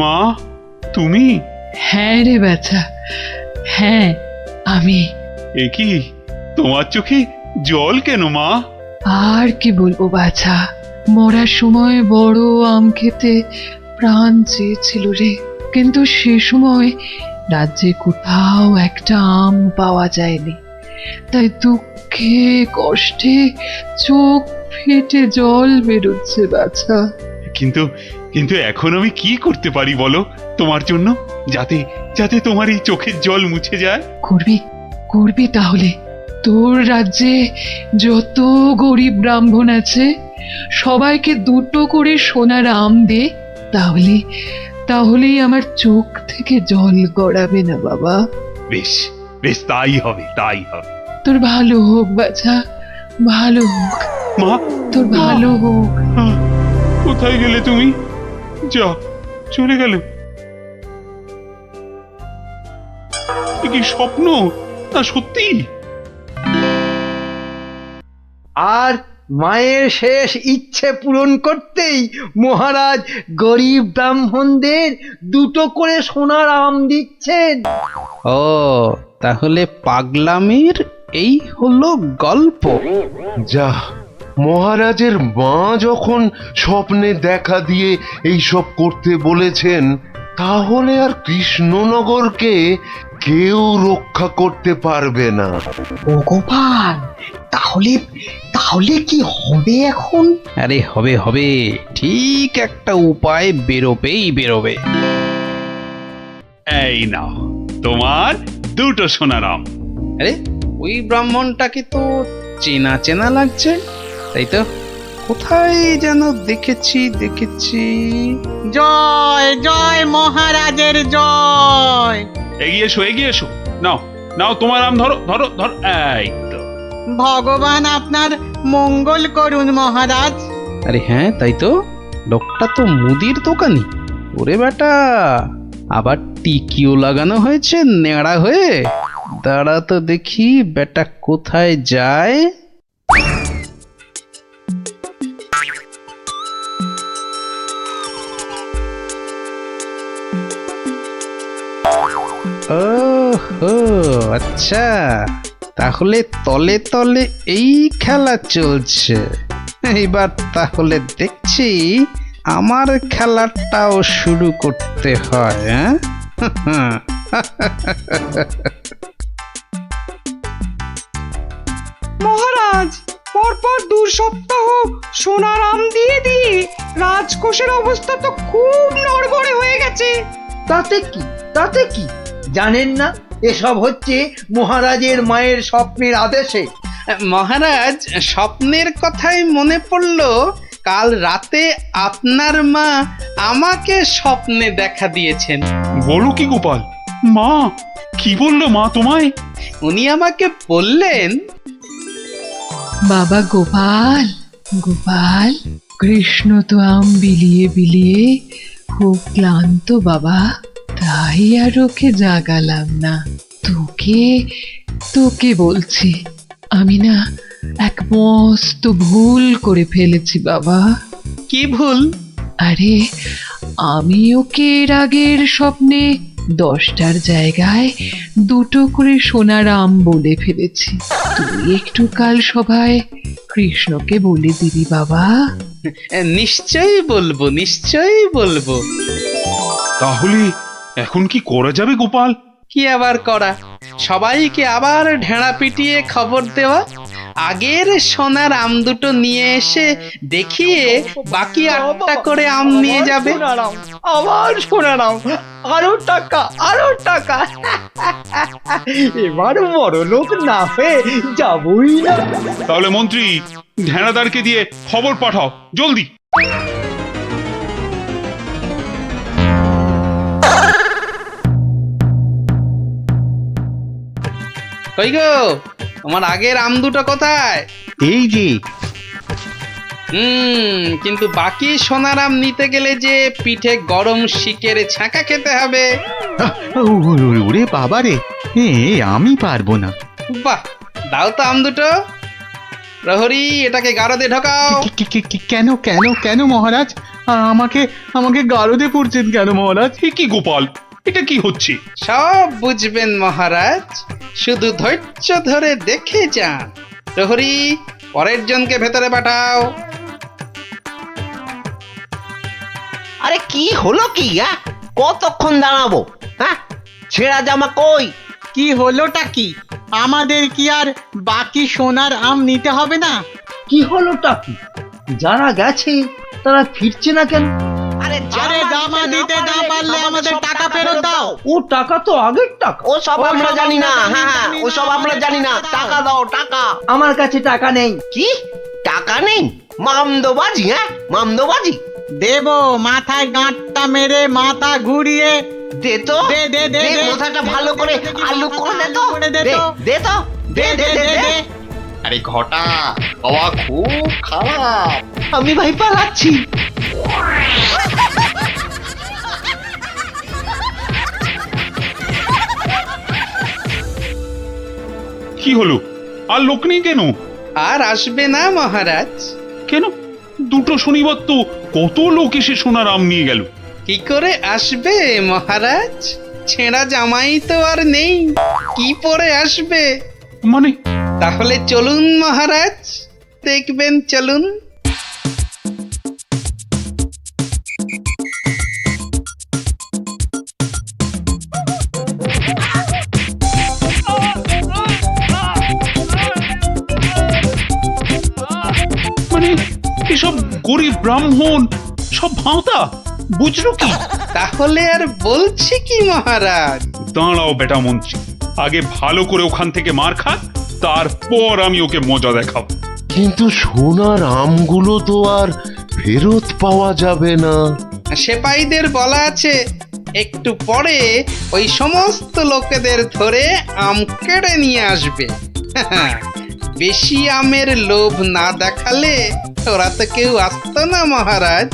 মা, তুমি? হ্যাঁ রে বাছা, হ্যাঁ আমি। এ কি, তোমার চোখে জল কেন মা? আর কি বলবো বাছা, মরার সময় বড় আম খেতে প্রাণ চেয়েছিল রে, কিন্তু সে সময় রাজ্যে কোথাও একটা আম পাওয়া যায়নি। তাই দুঃখে কষ্টে চোখ ফেটে জল বেরোচ্ছে বাছা। কিন্তু কিন্তু এখন আমি কি করতে পারি বলো তোমার জন্য, যাতে যাতে তোমার এই চোখের জল মুছে যায়? করবি করবি তাহলে। তোর রাজ্যে যত গরিব ব্রাহ্মণ আছে সবাইকে দুটো করে সোনার আম দে, তাহলেই আমার চোখ থেকে জল গড়াবে না বাবা। বেশ বেশ, তাই হবে তাই হবে। তোর ভালো হোক বাছা, ভালো হোক মা, তোর ভালো হোক। কোথায় গেলে তুমি? যা, চলে গেল। এ কি স্বপ্ন না সত্যি? আর মায়ের শেষ ইচ্ছে পূরণ করতেই মহারাজ গরিব ব্রাহ্মণদের দুটো করে সোনার আম দিচ্ছেন। ও, তাহলে পাগলামির এই হলো গল্প। যা, মহারাজের মা যখন স্বপ্নে দেখা দিয়ে এইসব করতে বলেছেন, তাহলে আর কৃষ্ণনগরকে কেউ রক্ষা করতে পারবে না। ও গোপাল, তাহলে তাহলে কি হবে এখন? আরে হবে হবে, ঠিক একটা উপায় বেরোবে। এই নাও তোমার দুটো সোনার আম। আরে ওই ব্রাহ্মণটাকে তো চেনা চেনা লাগছে, তাই তো? কোথায় যেন দেখেছি জয় জয় মহারাজের জয়। এগিয়ে এসো নাও নাও তোমার আম ধরো ধরো ধরো এই তো ভগবান আপনার মঙ্গল করুন মহারাজ। আরে হ্যাঁ তাই তো, লোকটা তো মুদির দোকানি। ওরে বেটা, আবার টিকিও লাগানো হয়েছে নেড়া হয়ে। দাঁড়া তো দেখি বেটা কোথায় যায়। ওহো আচ্ছা, তাহলে তলে তলে এই খেলা চলছে। এইবার তাহলে দেখছি আমার খেলাটাও শুরু করতে হয়। হ্যাঁ মহারাজ, পরপর 2 সপ্তাহ সোনার আম দিয়ে দিয়ে রাজকোষের অবস্থা তো খুব নড়বড়ে হয়ে গেছে। তাতে কি জানেন না এসব হচ্ছে মহারাজের মায়ের স্বপ্নের আদেশে। মহারাজ, স্বপ্নের কথাই মনে পড়লো, কাল রাতে আপনার মা আমাকে স্বপ্নে দেখা দিয়েছেন। বলো কি গোপাল? মা কি বললো মা তোমায়? উনি আমাকে বললেন, বাবা গোপাল, গোপাল, কৃষ্ণ তো আম বিলিয়ে বিলিয়ে খুব ক্লান্ত বাবা, তাই আর ওকে জাগালাম না। তোকে বলছি, আমি না এক মস্ত ভুল করে ফেলেছি বাবা। কি ভুল? আরে আমি ওকে এর আগের স্বপ্নে 10টার জায়গায় 2টো করে সোনার আম বলে ফেলেছি। তুই একটু কাল সভায় কৃষ্ণকে বলে দিবি বাবা। নিশ্চয়ই বলবো। তাহলে এখন কি করা যাবে গোপাল? কি আবার করা, সবাইকে আবার ঢেঁড়া পিটিয়ে খবর দেওয়া, আগের সোনার আম 2টো নিয়ে এসে দেখিয়ে বাকি 8টা করে আম নিয়ে যাবে। আবার সোনার আম, আরো টাকা। এবার বড় লোক না হয়ে যাবই না। তাহলে মন্ত্রী ঢেঁড়াদারকে দিয়ে খবর পাঠাও জলদি। কই গো, তোমার আগের আম 2টো কোথায়? এই যে। কিন্তু বাকি সোনার আম নিতে গেলে যে পিঠে গরম শিকের ছাঁকা খেতে হবে। ওরে বাবা রে, আমি পারবো না। বাহ, দাও তো আম 2টো। প্রহরী, এটাকে গারদে ঢোকাও। কেন মহারাজ? আমাকে গারদে পড়ছেন কেন মহারাজ? কি গোপাল, এটা কি হচ্ছে? সব বুঝবেন মহারাজ, শুধু ধৈর্য ধরে দেখে যান। প্রহরী, পরের জনকে ভেতরে পাঠাও। আরে কি হলো কি? কতক্ষণ দাঁড়াবো? হ্যাঁ, ছেঁড়া জামা কই? কি হলোটা কি? আমাদের কি আর বাকি সোনার আম নিতে হবে না? কি হলোটা কি? যারা গেছে তারা ফিরছে না কেন? আরে জামা দিতে না পারলে আমাদের টাকা ফেরত দাও। ও টাকা তো আগের টাকা। ও সব আমরা জানি না। হ্যাঁ, ও সব আমরা জানি না। টাকা দাও, টাকা। আমার কাছে টাকা নেই। কি টাকা নেই? মামদোবাজি? মামদোবাজি দেবো, মাথায় গাঁটটা মেরে মাথা ঘুরিয়ে দে তো। দে মাথাটা ভালো করে আলু করে দে তো। দে। আরে ঘটা, বাবা খুব খারাপ। আমি ভাই পালাচ্ছি। কি হলো? আর লোক নেই কেন? আর আসবে না মহারাজ। কেন? 2টো শনিবার তো কত লোক এসে সোনার আম নিয়ে গেল। কি করে আসবে মহারাজ? ছেঁড়া জামাই তো আর নেই, কি পরে আসবে? মানে? তাহলে চলুন মহারাজ, দেখবেন, চলুন। মানে এসব গরিব ব্রাহ্মণ সব ভাঁতা, বুঝলো কি? তাহলে আর বলছি কি মহারাজ? দাঁড়াও বেটা মন্ত্রী, আগে ভালো করে ওখান থেকে মার খা, তারপর আমি ওকে মজা দেখাবো। কিন্তু সোনার আমগুলো তো আর ফেরত পাওয়া যাবে না। সেপাইদের বলা আছে একটু পরে ওই সমস্ত লোকেদের ধরে আম কেড়ে নিয়ে আসবে। বেশি আমের লোভ না দেখালে ওরা তো কেউ আসতো না মহারাজ।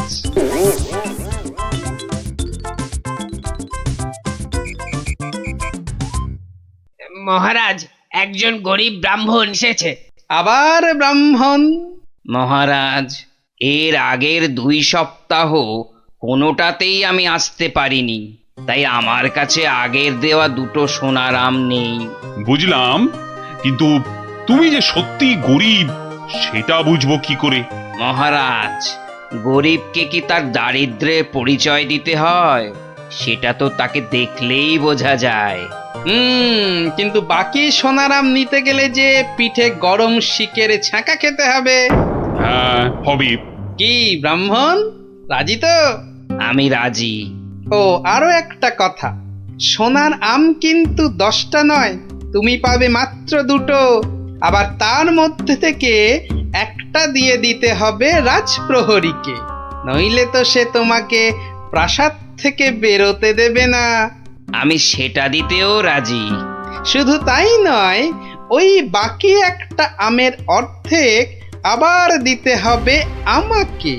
মহারাজ, একজন গরিব ব্রাহ্মণ এসেছে। আবার ব্রাহ্মণ? মহারাজ, এর আগের 2 সপ্তাহ কোনোটাতেই আমি আসতে পারিনি, তাই আমার কাছে আগের দেওয়া 2টো সোনার আম নেই। বুঝলাম, কিন্তু তুমি যে সত্যি গরিব সেটা বুঝবো কি করে? মহারাজ, গরিবকে কি তার দারিদ্র্যের পরিচয় দিতে হয়? সেটা তো তাকে দেখলেই বোঝা যায়। কিন্তু বাকি সোনার আম নিতে গেলে যে পিঠে গরম শিকের ছাঁকা খেতে হবে। হ্যাঁ, হবে। কি ব্রাহ্মণ, রাজি তো? আমি রাজি। ও আরো একটা কথা, সোনার আম কিন্তু 10টা নয়, তুমি পাবে মাত্র 2টো। আবার তার মধ্যে থেকে একটা দিয়ে দিতে হবে রাজপ্রহরীকে, নইলে তো সে তোমাকে প্রাসাদ থেকে বেরোতে দেবে না। আমি সেটা দিতেও রাজি। শুধু তাই নয়, ওই বাকি একটা আমের অর্ধেক আবার দিতে হবে আমাকে,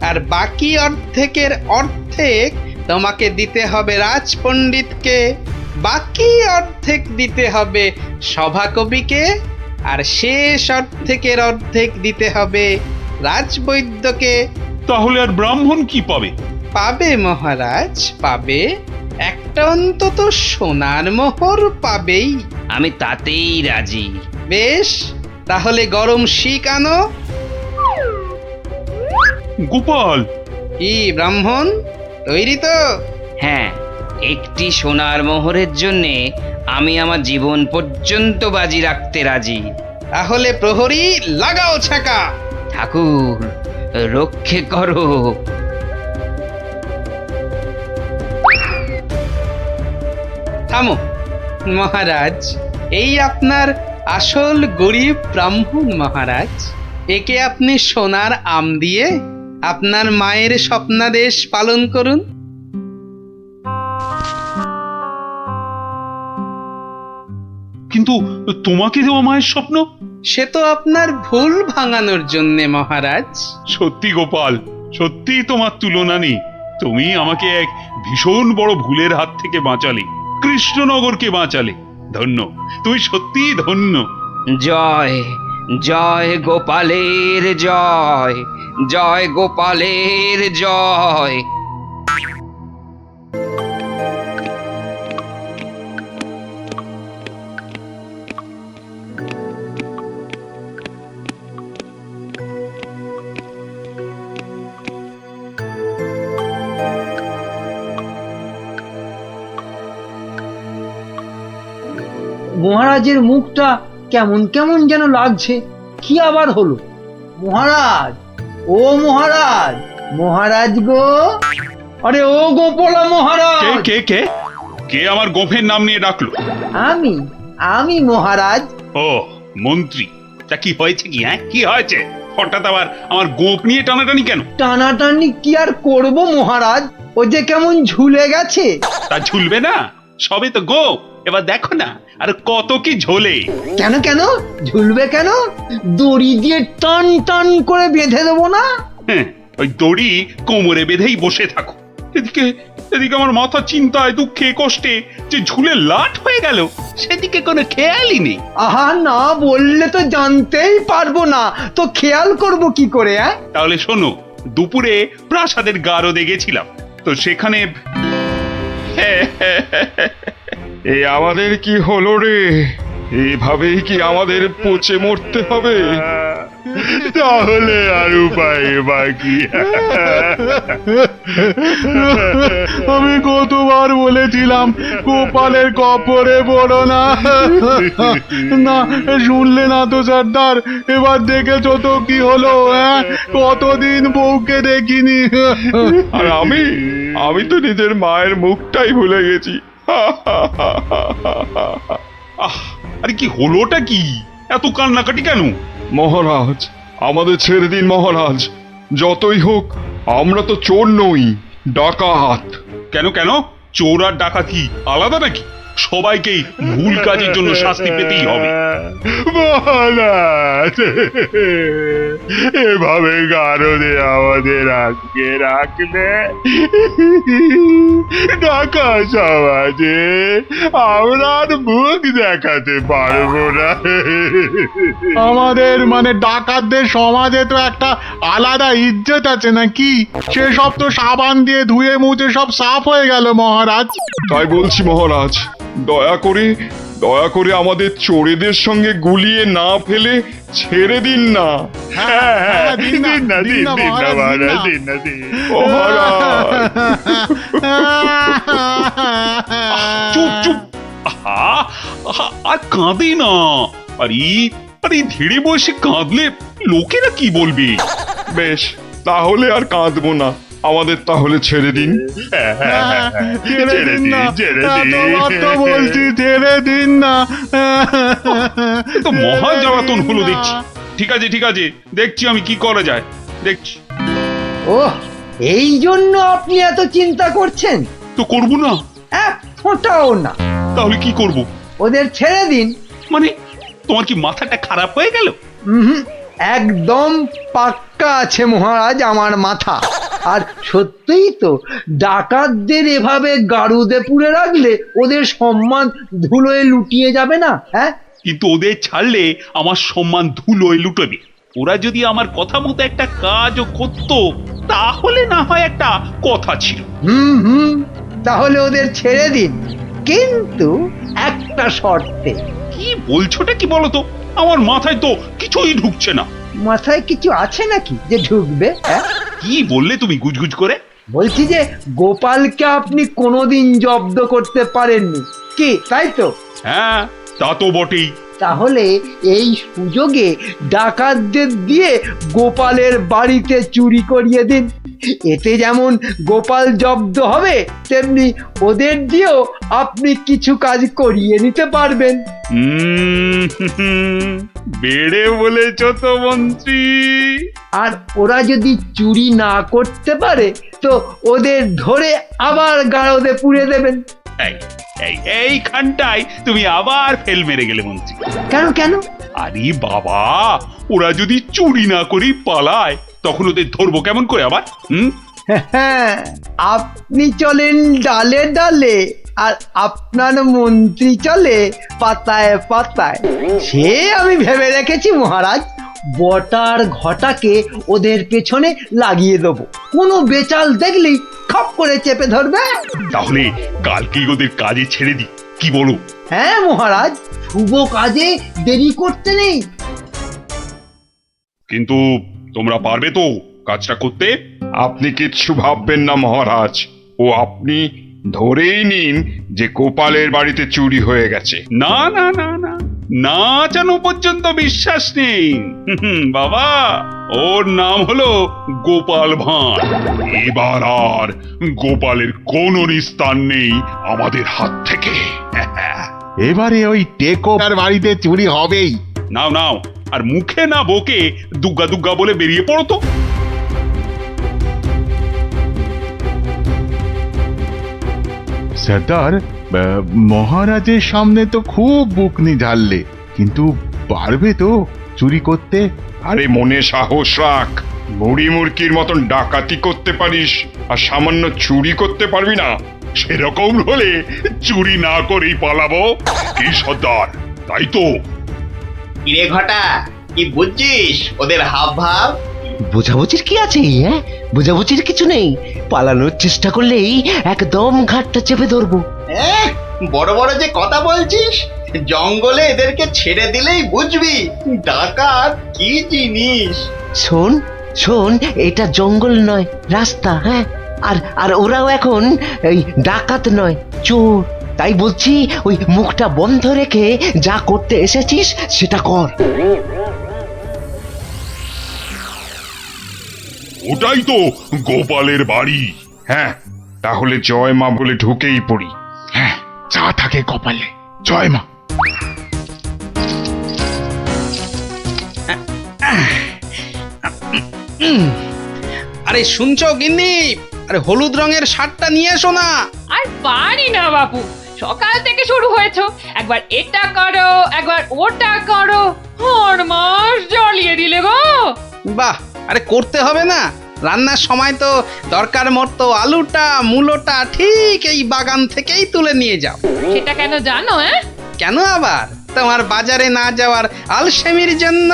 আর বাকি অর্ধেকের অর্ধেক তোমাকে দিতে হবে রাজপণ্ডিতকে, বাকি অর্ধেক দিতে হবে সভাকবিকে, আর শেষ অর্ধেকের অর্ধেক দিতে হবে রাজবৈদ্যকে। তাহলে আর ব্রাহ্মণ কি পাবে? পাবে মহারাজ, পাবে একটা অন্তত সোনার মোহর পাবেই। আমি তাতেই রাজি। বেশ, তাহলে গরম শিক আনো। গোপাল! কি ব্রাহ্মণ, তৈরি তো? হ্যাঁ, একটি সোনার মোহরের জন্যে আমি আমার জীবন পর্যন্ত বাজি রাখতে রাজি। তাহলে প্রহরী লাগাও ছাকা। ঠাকুর, রক্ষে করো। থামো মহারাজ, এই আপনার আসল গরিব ব্রাহ্মণ মহারাজ। একে আপনি সোনার আম দিয়ে আপনার মায়ের স্বপ্নাদেশ পালন করুন। কিন্তু তোমাকে দেওয়া মায়ের স্বপ্ন? সে তো আপনার ভুল ভাঙানোর জন্যে মহারাজ। সত্যি গোপাল, সত্যি তোমার তুলনা নেই। তুমি আমাকে এক ভীষণ বড় ভুলের হাত থেকে বাঁচালে, কৃষ্ণনগরকে বাঁচালে। ধন্য, তুমি সত্যিই ধন্য। জয় জয় গোপালের জয়, জয় গোপালের জয়। মহারাজের মুখটা কেমন কেমন যেন লাগছে। কি আবার হলো? মহারাজ, ও মহারাজ, মহারাজ গো, আরে ও গোপালা মহারাজ। কে কে কে কে আমার গোফের নাম নিয়ে ডাকলো? আমি আমি মহারাজ। ও মন্ত্রী, তা কি হয়েছে কি? হ্যাঁ, কি হয়েছে? হঠাৎ আবার আমার গোপ নিয়ে টানাটানি কেন? টানাটানি কি আর করব মহারাজ, ও যে কেমন ঝুলে গেছে। তা ঝুলবে না, সবে তো গোপ। এবার দেখো না আর কত কি ঝোলে। কেন কেন ঝুলবে কেন? দড়ি দিয়ে টান টান করে বেঁধে দেবো না? হ্যাঁ, ওই দড়ি কোমরে বেঁধেই বসে থাকো। এদিকে এদিকে আমার মাথা চিন্তায় দুঃখে কষ্টে যে ঝুলে লাট হয়ে গেল, সেদিকে কোনো খেয়ালই নেই। আহা, না বললে তো জানতেই পারবো না, তো খেয়াল করব কি করে? তাহলে শোনো, দুপুরে প্রাসাদের গারদে গেছিলাম, তো সেখানে এ আমাদের কি হলো রে? এইভাবেই কি আমাদের পচে মরতে হবে? তাহলে আর উপায় বাকি? আমি কতবার বলেছিলাম গোপালের কপরে পড়ো না। না শুনলে না তো সর্দার, এবার দেখেছো তো কি হলো? কতদিন বউকে দেখিনি। আর আমি তো নিজের মায়ের মুখটাই ভুলে গেছি। আরে কি হলোটা কি? এত কান্নাকাটি কেন? মহারাজ আমাদের ছেড়ে দিন মহারাজ, যতই হোক আমরা তো চোর নই, ডাকাত। কেন কেন, চোর আর ডাকাতি আলাদা নাকি? সবাইকেই ভুল কাজের জন্য শাস্তি পেতেই হবে। মহারাজ এভাবে গারদে আমাদের আটকে রাখলে ঢাকা সমাজে আমরা আর মুখ দেখাতে পারবো না। আমাদের মানে ডাকাতদের সমাজে তো একটা আলাদা ইজ্জত আছে নাকি? সেসব তো সাবান দিয়ে ধুয়ে মুছে সব সাফ হয়ে গেল মহারাজ। তাই বলছি মহারাজ, দয়া করে আমাদের চোরেদের সঙ্গে গুলিয়ে না ফেলে ছেড়ে দিন না। দিন না মহারাজ, দিন না। চুপ চুপ, আর কাঁদে না। আরে ধীরে বসে কাঁদলে লোকেরা কি বলবে? বেশ, তাহলে আর কাঁদবো না, আমাদের তাহলে ছেড়ে দিন। বলছি ছেড়ে দিন না। তো মহা জ্বালাতন হলো দেখছি। ঠিক আছে, দেখছি আমি কি করা যায়, দেখছি। ওহ, এই জন্য আপনি এত চিন্তা করছেন? তো করবো না? এক ফোঁটাও না। তাহলে কি করব? ওদের ছেড়ে দিন। মানে তোমার কি মাথাটা খারাপ হয়ে গেল? একদম পাক্কা আছে মহারাজ আমার মাথা। আর সত্যিই তো, ডাকাতদের এভাবে গারুদে পুরে রাখলে ওদের সম্মান ধুলোয় লুটিয়ে যাবে না? হ্যাঁ, কিন্তু ওদের ছাড়লে আমার সম্মান ধুলোয় লুটবে। ওরা যদি আমার কথা মতো একটা কাজও করতো তাহলে না হয় একটা কথা ছিল। তাহলে ওদের ছেড়ে দিন, কিন্তু একটা শর্তে। কি বলছোটা কি বলতো? আমার মাথায় তো কিছুই ঢুকছে না। মাথায় কিছু আছে নাকি যে ঢুকবে? কি বললে তুমি গুজগুজ করে? বলছি যে গোপালকে আপনি কোনোদিন জব্দ করতে পারেননি, কি তাই তো? হ্যাঁ, তা তো বটেই। তাহলে এই সুযোগে ডাকাতদের দিয়ে গোপালের বাড়িতে চুরি করিয়ে দিন। এতে যেমন গোপাল জব্দ হবে, তেমনি ওদের দিয়েও আপনি কিছু কাজ করিয়ে নিতে পারবেন। বেড়ে বলেছ তো মন্ত্রী। আর ওরা যদি চুরি না করতে পারে তো ওদের ধরে আবার গারদে পুড়ে দেবেন। এইখানটায় তুমি আবার ফেল মেরে গেলে মন্ত্রী। কেন? আরে বাবা, ওরা যদি চুরি না করেই পালায় তখন ওদের ধরবো কেমন করে আবার? আপনি চলেন ডালে ডালে, আর আপনার মন্ত্রী চলে পাতায় পাতায়। সে আমি ভেবে রেখেছি মহারাজ, বটার ঘটাকে ওদের পেছনে লাগিয়ে দেবো। কোনো বেচাল দেখলেই খপ করে চেপে ধরবে। তাহলে কালকেই ওদের কাজে ছেড়ে দিই, কি বলো? হ্যাঁ মহারাজ, শুভ কাজে দেরি করতে নেই। কিন্তু তোমরা পারবে তো কাজটা করতে? আপনি কিচ্ছু ভাববেন না মহারাজ, ও আপনি ধরেই নিন যে গোপালের বাড়িতে চুরি হয়ে গেছে। না না না না, না জানো পর্যন্ত বিশ্বাস নেই। বাবা, ওর নাম হলো গোপাল ভাঁড়। এবার আর গোপালের কোনো নিস্তার নেই আমাদের হাত থেকে। এবারে ওই টেকোর বাড়িতে চুরি হবেই। নাও, আর মুখে না বকে দুগ্গা দুগ্গা বলে বেরিয়ে পড়ো তো। সর্দার, মহারাজের সামনে তো খুব বুকনি ঝাড়লে, কিন্তু পারবে তো চুরি করতে? আরে মনে সাহস রাখ, বুড়ি মুরকির মতন ডাকাতি করতে পারিস আর সামান্য চুরি করতে পারবি না? সেরকম হলে চুরি না করেই পালাবো। কি সর্দার, তাই তো? কিরে ঘটা, কি বুঝছিস ওদের হাব ভাব? বোঝাবুঝির কি আছে? হ্যাঁ, বোঝাবুঝির কিছু নেই। পালানোর চেষ্টা করলেই একদম ঘাটটা চেপে ধরবো। বড় বড় যে কথা বলছিস, জঙ্গলে এদেরকে ছেড়ে দিলেই বুঝবি ডাকাত কি জিনিস। শোন, এটা জঙ্গল নয়, রাস্তা। হ্যাঁ, আর ওরাও এখন এই ডাকাত নয়, চোর। তাই বলছি, ওই মুখটা বন্ধ রেখে যা করতে এসেছিস সেটা কর। ওটাই তো গোপালের বাড়ি। হ্যাঁ, তাহলে জয় মা বলে ঢুকেই পড়ি। হ্যাঁ, যা থাকে কপালে, জয় মা। আরে শুনছো গিন্নি, আরে হলুদ রঙের শার্টটা নিয়ে এসো না। আর পারি না বাপু, সকাল থেকে শুরু হয়েছে, একবার এটা করো একবার ওটা করো, আর মাস জ্বালিয়ে দিলে গো। বাহ, আরে করতে হবে না, রান্নার সময় তো দরকার মতো আলুটা মূলোটা ঠিক এই বাগান থেকেই তুলে নিয়ে যাও। সেটা কেন জানো? কেন আবার? তোমার বাজারে না যাওয়ার আলসেমির জন্য।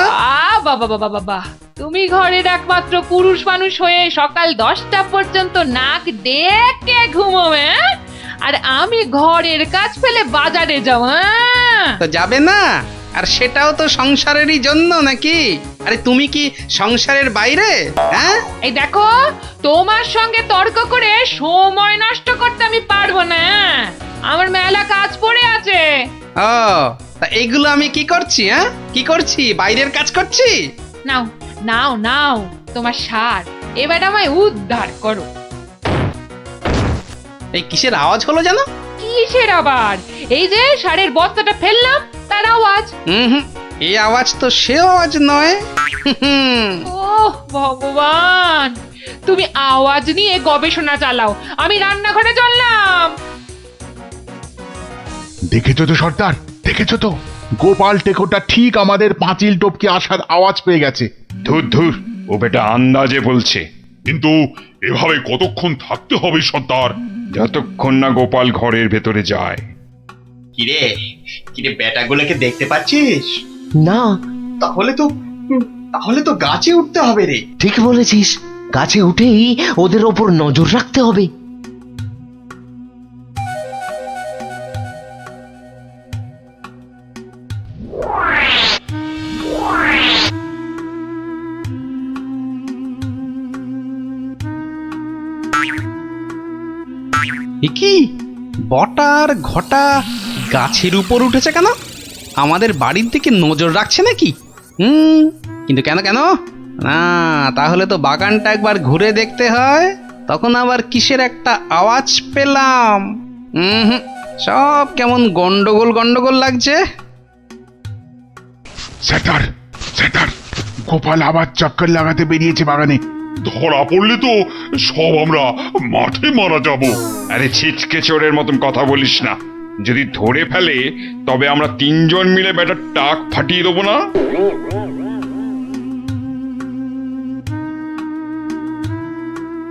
বাবা বাবা বাবা, তুমি ঘরের একমাত্র পুরুষ মানুষ হয়ে সকাল 10টা পর্যন্ত নাক ডেকে ঘুমোবে, আর আমি ঘরের কাজ ফেলে বাজারে যাও। তো যাবে না? আর সেটাও তো সংসারেরই জন্য নাকি? আরে তুমি কি সংসারের বাইরে? হ্যাঁ, এই দেখো, তোমার সঙ্গে তর্ক করে সময় নষ্ট করতে আমি পারবো না, আমার মেলা কাজ পড়ে আছে। ও, তা এইগুলো আমি কি করছি? হ্যাঁ, কি করছি? বাইরের কাজ করছি? নাও নাও নাও তোমার সার, এবার আমায় উদ্ধার করো। এই কিসের আওয়াজ হলো জানো? কিসের আবার? এই যে সারের বস্তাটা ফেললাম তার আওয়াজ। এই আওয়াজ তো সে আওয়াজ নয়। ওহ ভগবান, তুমি আওয়াজ নিয়ে গবেষণা চালাও, আমি রান্নাঘরে চললাম। দেখেছো তো সর্দার, দেখেছো তো, গোপাল টেকোটা ঠিক আমাদের পাঁচিল টপকে আসার আওয়াজ পেয়ে গেছে। ধুর ধুর, ও বেটা আন্দাজে বলছে। কিন্তু এভাবে কতক্ষণ থাকতে হবে সর্দার? যতক্ষণ না গোপাল ঘরের ভেতরে যায়। কিরে কিরে, বেটাগুলোকে দেখতে পাচ্ছিস? না। তাহলে তো গাছে উঠতে হবে রে। ঠিক বলেছিস, গাছে উঠেই ওদের ওপর নজর রাখতে হবে। কি বটার ঘটা গাছের উপর উঠেছে কেন? আমাদের বাড়ির দিকে নজর রাখছে নাকি? কিন্তু কেন কেন না, তাহলে তো বাগানটা একবার ঘুরে দেখতে হয়। তখন আবার কিসের একটা আওয়াজ পেলাম। সব কেমন গন্ডগোল গন্ডগোল লাগছে। স্যার, স্যার, গোপাল আবার চক্কর লাগাতে বেরিয়েছে বাগানে। ধরা পড়লে তো সব আমরা মাঠে মারা যাব। আরে ছিচকে চোরের মতন কথা বলিস না, যদি ধরে ফেলে তবে আমরা 3 জন মিলে বেটার টাক ফাটিয়ে দেবো না?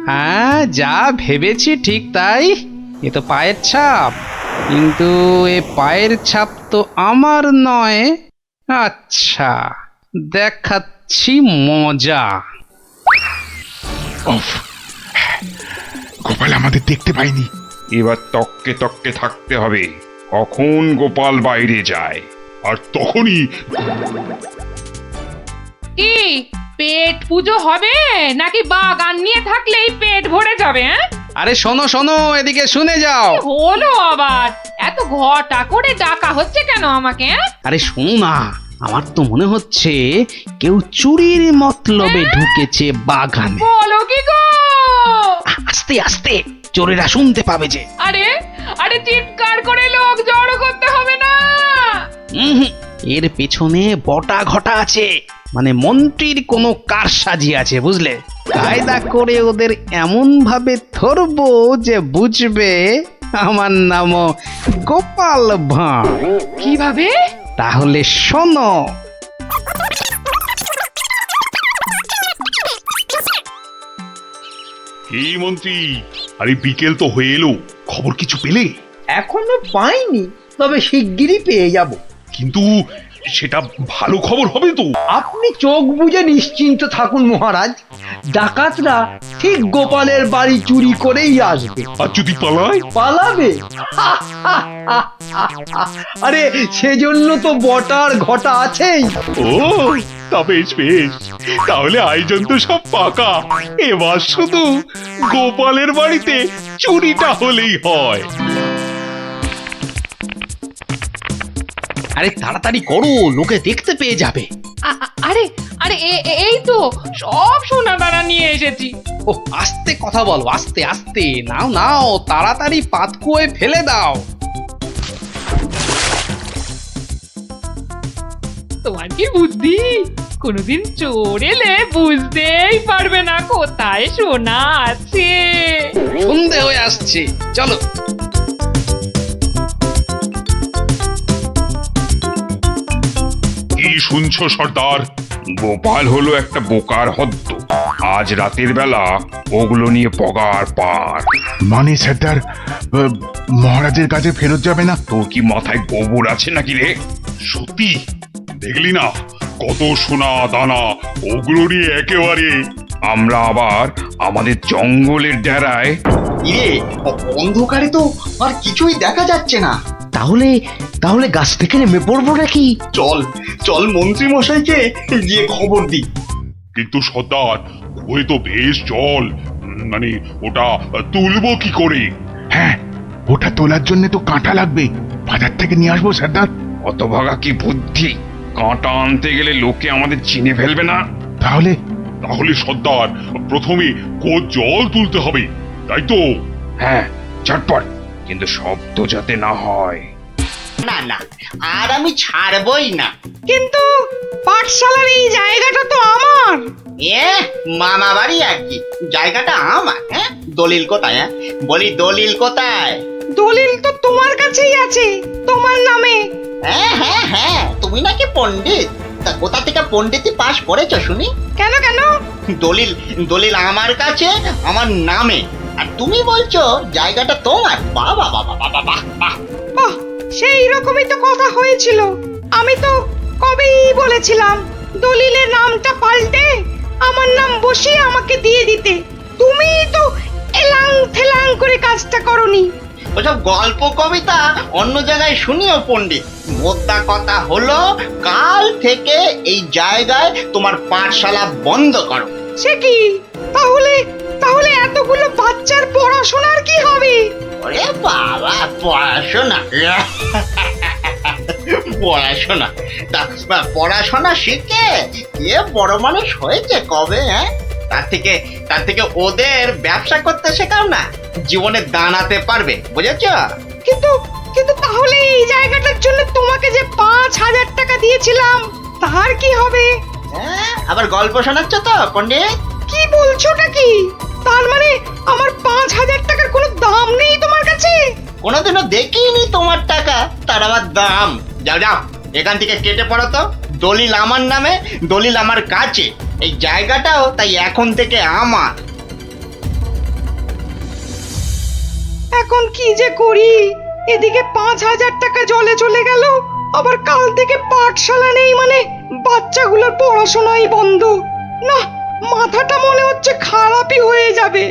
হ্যাঁ, যা ভেবেছি ঠিক তাই। এ তো পায়ের ছাপ, কিন্তু এ পায়ের ছাপ তো আমার নয়। আচ্ছা, দেখাচ্ছি মজা। গোপাল আমাদের দেখতে পাইনি। এবার তককে তককে থাকতে হবে কখন গোপাল বাইরে যায়, আর তখনই। কি পেট পুজো হবে নাকি বাগান নিয়ে থাকলেই পেট ভরে যাবে? আরে শোনো শোনো, এদিকে শুনে যাও। হলো আবার, এত ঘটা করে ডাকা হচ্ছে কেন আমাকে? আরে শোনো না, আমার তো মনে হচ্ছে কেউ চুরির মতলবে ঢুকেছে বাগানে। বলো কি গো? আস্তে আস্তে, চোরেরা শুনতে পাবে যে। আরে আরে, চিৎকার করে লোক জড়ো করতে হবে না। এর পেছনে বটা ঘটা আছে, মানে মন্ত্রীর কোনো কারসাজি আছে, বুঝলে? কায়দা করে ওদের এমন ভাবে ধরবো যে বুঝবে আমার নামও গোপাল ভাঁড়। কিভাবে? তাহলে শোনো। এই মন্ত্রী, আরে বিকেল তো হয়ে এলো, খবর কিছু পেলে? এখনো পাইনি, তবে শিগগিরই পেয়ে যাব। কিন্তু সেটা ভালো খবর হবে তো? আপনি চোখ বুজে নিশ্চিন্ত থাকুন মহারাজ, ডাকাতরা ঠিক গোপালের বাড়ি চুরি করেই আসবে। আর যদি পালায়? পালাবে? আরে সেজন্য তো বটার ঘটা আছেই। ও, তা বেশ বেশ, তাহলে আয়োজন তো সব পাকা। এবার শুধু গোপালের বাড়িতে চুরিটা হলেই হয়। আরে তাড়াতাড়ি করো, লোকে দেখতে পেয়ে যাবে। আরে আরে, এই তো সব সোনা দানা নিয়ে এসেছি। ও, আস্তে কথা বলো, আস্তে আস্তে। নাও নাও, তাড়াতাড়ি পাতকুয়োয় ফেলে দাও। তোমার কি বুদ্ধি! কোনোদিন চোর এলে বুঝতেই পারবে না কোথায় সোনা আছে। সন্ধে হয়ে আসছে, চলো। কি শুনছো সর্দার? গোপাল হলো একটা বোকার হদ্দ। আজ রাতের বেলা ওগুলো নিয়ে পগার পার। মানে সর্দার, মহারাজের কাছে ফেরত যাবে না? তোর কি মাথায় গোবর আছে নাকি রে? সত্যি দেখলি না কত সোনা দানা, ওগুলো নিয়ে একেবারে আমরা আবার আমাদের জঙ্গলের ডেরায়। ইয়ে, অন্ধকারে তো আর কিছুই দেখা যাচ্ছে না। তাহলে তাহলে গাছ থেকে নেমে পড়বো নাকি? চল চল মন্ত্রী মশাইকে গিয়ে খবর দি। কিন্তু সর্দার, ওই তো বেশ জল, মানে ওটা তুলবো কি করে? হ্যাঁ, ওটা তোলার জন্য তো কাঁটা লাগবে, বাজার থেকে নিয়ে আসবো সর্দার। অত ভাগা কি বুদ্ধি! কাঁটা আনতে গেলে লোকে আমাদের চিনে ফেলবে না? তাহলে তাহলে সর্দার, প্রথমে জল তুলতে হবে, তাই তো? হ্যাঁ, ঝটপট, কিন্তু শব্দ যাতে না হয়। না না, আর আমি ছাড়বই না। কিন্তু পাঠশালার এই জায়গাটা তো আমার। এ মামা বাড়ি আর কি, জায়গাটা আমার। হ্যাঁ, দলিল কোথায়? হ্যাঁ বলি, দলিল কোথায়? দলিল তো তোমার কাছেই আছে, তোমার নামে। হ্যাঁ হ্যাঁ হ্যাঁ, তুমি নাকি পণ্ডিত? তা কোথা থেকে পণ্ডিতি পাস করেছো শুনি? কেন কেন? দলিল দলিল আমার কাছে, আমার নামে, আর তুমি বলছো জায়গাটা তোমার? বাবা বাবা বাবা বাহ বাহ। বাহ, সেই রকমই তো কথা হয়েছিল। আমি তো কবেই বলেছিলাম দলিলের নামটা পাল্টে আমার নাম বসিয়ে আমাকে দিয়ে দিতে। তুমি তো এলাং থেলাং করে কাজটা করনি। ওসব গল্প কবিতা অন্য জায়গায় শুনিও পণ্ডিত। মোদ্দা কথা হলো, কাল থেকে এই জায়গায় তোমার পাঠশালা বন্ধ করো। সে কি? তাহলে তাহলে এতগুলো বাচ্চার পড়াশোনার কি হবে? ওরে বাবা, পড়াশোনা পড়াশোনা তা পড়াশোনা শিখে কে বড় মানুষ হয়েছে কবে? হ্যাঁ, তার থেকে ওদের ব্যবসা করতে শেখাও না, জীবনে দাঁড়াতে পারবে, বুঝেছ? কিন্তু কিন্তু তাহলে এই জায়গাটার জন্য তোমাকে যে 5,000 টাকা দিয়েছিলাম, তার কি হবে? হ্যাঁ, আবার গল্প শোনাচ্ছ তো পণ্ডিত? কি বলছোটা কি? তার মানে আমার 5,000 টাকার কোনো দাম নেই তোমার কাছে? কোনোদিনও দেখিনি তোমার টাকা, তার আবার দাম। যাও যাও, এখান থেকে কেটে পড়ো তো। দলিল আমার নামে, দলিল আমার কাছে, এই জায়গাটাও তাই এখন থেকে আমার। এখন কি যে করি? এদিকে 5,000 টাকা জলে চলে গেল, আবার কাল থেকে পাঠশালা নেই, মানে বাচ্চাগুলোর পড়াশোনাই বন্ধ। না, মাথাটা মনে হচ্ছে খারাপই হয়ে যাবে।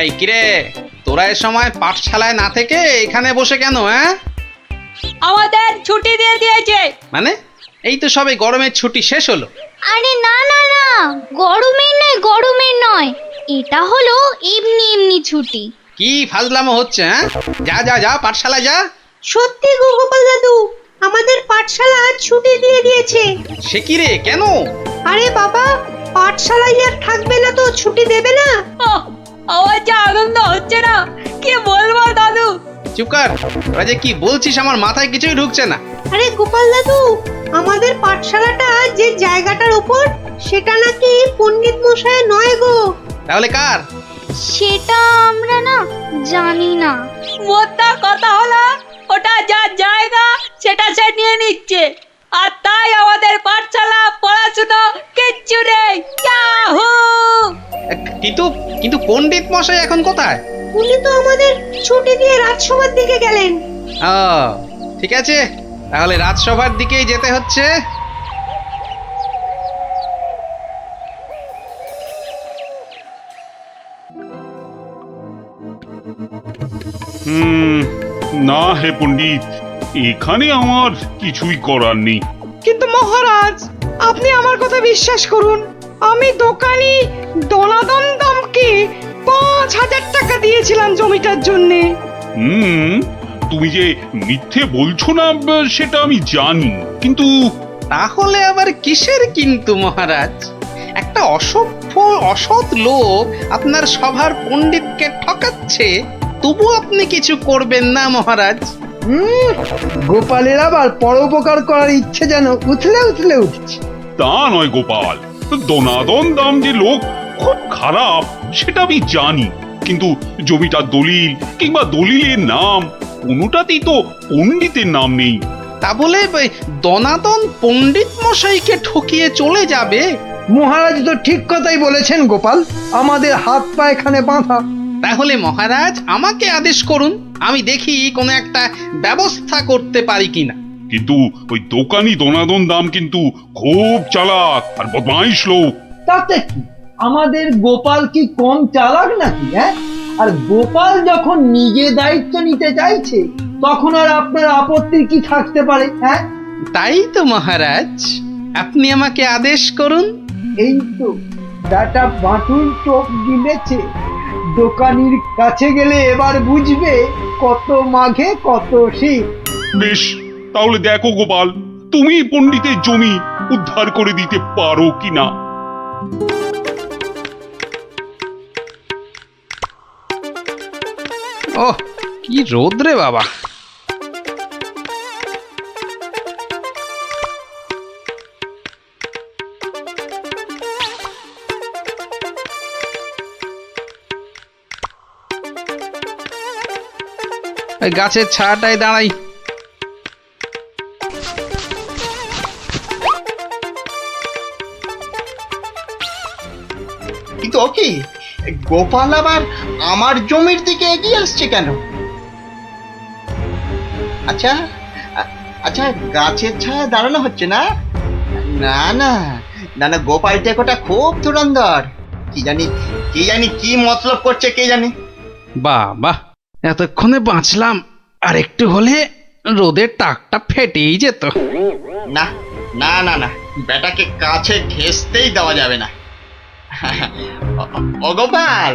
এই কিরে, তোরা এ সময় পাঠশালায় না থেকে এখানে বসে কেন? হ্যাঁ, আমাদের ছুটি দিয়ে দিয়েছে। মানে এই তো সবে গরমের ছুটি শেষ হলো। আরে না না না, গরমের নয়, এটা হলো এমনি এমনি ছুটি। কি ফাজলামো হচ্ছে? হ্যাঁ, যা যা যা, পাঠশালায় যা। সত্যি গো গোপাল দাদু, আমাদের পাঠশালা আজ ছুটি দিয়ে দিয়েছে। সে কি রে, কেন? আরে বাবা, পাঠশালায় আর থাকবে না তো ছুটি দেবে না? আমার যা আনন্দ হচ্ছে না, কি বলবো দাদু। চুপ কর, তোরা যে কি বলছিস আমার মাথায় কিছুই ঢুকছে না। আরে গোপাল দাদু, আমাদের পাঠশালাটা যে জায়গাটার উপর, সেটা নাকি পণ্ডিত মশাই নয় গো। তাহলে কার? সেটা আমরা না জানি না। মোদ্দা কথা হলো, ওটা যার জায়গা সেটা সে নিয়ে নিচ্ছে, আর তাই আমাদের পাঠশালা পড়াশোনা কিচ্ছু নেই। ইয়াহু! কিন্তু কিন্তু পণ্ডিত মশাই এখন কোথায়? উনি তো আমাদের ছুটি দিয়ে রাজসভার দিকে গেলেন। ও ঠিক আছে, তাহলে রাজসভার দিকেই যেতে হচ্ছে। না হে পণ্ডিত, এখানে আমার কিছুই করার নেই। কিন্তু মহারাজ, আপনি আমার কথা বিশ্বাস করুন, আমি দোকানি দনাদন দামকে 5,000 টাকা দিয়েছিলাম জমিটার জন্যে। তুমি যে মিথ্যে বলছো না সেটা আমি জানি, কিন্তু তাহলে আবার কিসের কিন্তু মহারাজ? একটা অসভ্য অসৎ লোক আপনার সভার পণ্ডিতকে ঠকাচ্ছে, তবু আপনি কিছু করবেন না মহারাজ? গোপালের আবার পরোপকার করার ইচ্ছে যেন উথলে উথলে উঠছে। তা নয় গোপাল, দনাদন দাম যে লোক খুব খারাপ সেটা আমি জানি, কিন্তু জমিটার দলিল কিংবা দলিলের নাম কোনোটাতেই তো পণ্ডিতের নাম নেই। তা বলে দনাদন পণ্ডিত মশাইকে ঠকিয়ে চলে যাবে? মহারাজ তো ঠিক কথাই বলেছেন গোপাল, আমাদের হাত পা এখানে বাঁধা। তাহলে মহারাজ আমাকে আদেশ করুন, আমি দেখি কোনো একটা ব্যবস্থা করতে পারি কিনা। কিন্তু ওই দোকানি দনাদন দাম কিন্তু খুব চালাক আর বদমাইশ লোক। তাতে কি, আমাদের গোপাল কি কম চালাক নাকি? হ্যাঁ, আর গোপাল যখন নিজে দায়িত্ব নিতে চাইছে তখন আর আপনার আপত্তির কি থাকতে পারে? হ্যাঁ, তাই তো মহারাজ, আপনি আমাকে আদেশ করুন। এই তো ডাটা বাটুল চোখ গিলেছে, দোকানির কাছে গেলে এবার বুঝবে কত মাঘে কত শীত। বেশ, তাহলে দেখো গোপাল, তুমি পণ্ডিতের জমি উদ্ধার করে দিতে পারো কিনা। ওহ, কি রোদ রে বাবা! ওই গাছের ছায়াটায় দাঁড়াই। কিন্তু ও কি, গোপাল আবার আমার জমির দিকে এগিয়ে আসছে কেন? আচ্ছা আচ্ছা, গাছের ছায়া দাঁড়ানো হচ্ছে না? না না না না, গোপাল টেকোটা খুব ধুরন্ধর, কি জানি কি মতলব করছে কে জানে। বাহ বাহ, এতক্ষণে বাঁচলাম, আর একটু হলে রোদের টাকটা ফেটেই যেত। না না না না, বেটাকে কাছে ঘেঁষতেই দেওয়া যাবে না। ও গোপাল,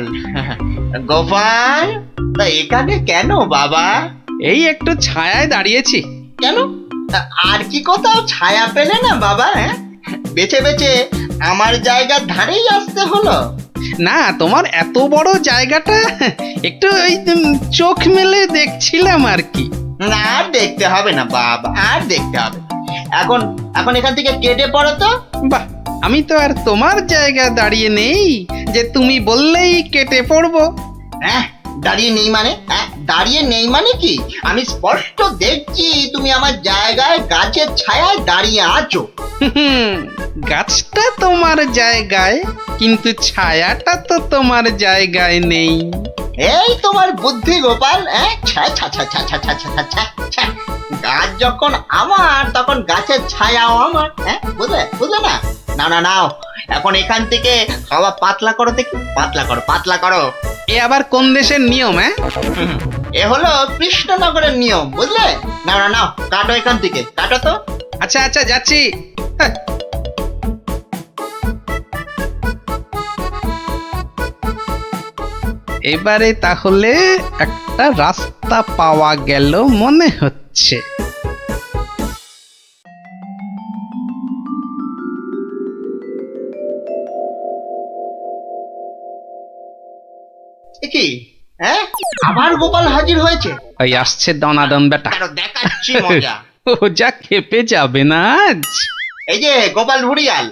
গোপাল, তা এখানে কেন বাবা? এই একটু ছায়ায় দাঁড়িয়েছি। কেন, আর কি কোথাও ছায়া পেলে না বাবা? বেছে বেছে আমার জায়গার ধারেই আসতে হলো? না, তোমার এত বড় জায়গাটা একটু ওই চোখ মেলে দেখছিলাম আর কি। না, আর দেখতে হবে না বাবা, আর দেখতে হবে। এখন এখান থেকে কেটে পড়ো তো। বাহ, আমি তো আর তোমার জায়গা দাঁড়িয়ে নেই যে তুমি বললেই কেটে পড়বো। হ্যাঁ, দাঁড়িয়ে নেই মানে? দাঁড়িয়ে নেই মানে কি? আমি স্পষ্ট দেখছি তুমি আমার জায়গায় গাছের ছায়ায় দাঁড়িয়ে আছো। গাছটা তোমার জায়গায়, কিন্তু ছায়াটা তো তোমার জায়গায় নেই। এই তোমার বুদ্ধি গোপাল। গাছ যখন আমার, তখন গাছের ছায়াও আমার। বুঝলে না? না না, নাও এখন এখান থেকে হাওয়া পাতলা করো দেখি, পাতলা করো। এ আবার কোন দেশের নিয়ম? এ হলো কৃষ্ণনগরের নিয়ম, বুঝলে? নাও না, নাও কাটো এখান থেকে, কাটো তো। আচ্ছা আচ্ছা, যাচ্ছি। এবারে তাহলে একটা রাস্তা পাওয়া গেল মনে হচ্ছে। কি, আবার গোপাল হাজির হয়েছে? ওই আসছে দনাদন বেটা, দেখাচ্ছি মজা। ও যা খেপে যাবে না আজ। এই যে গোপাল ভুড়িয়াল,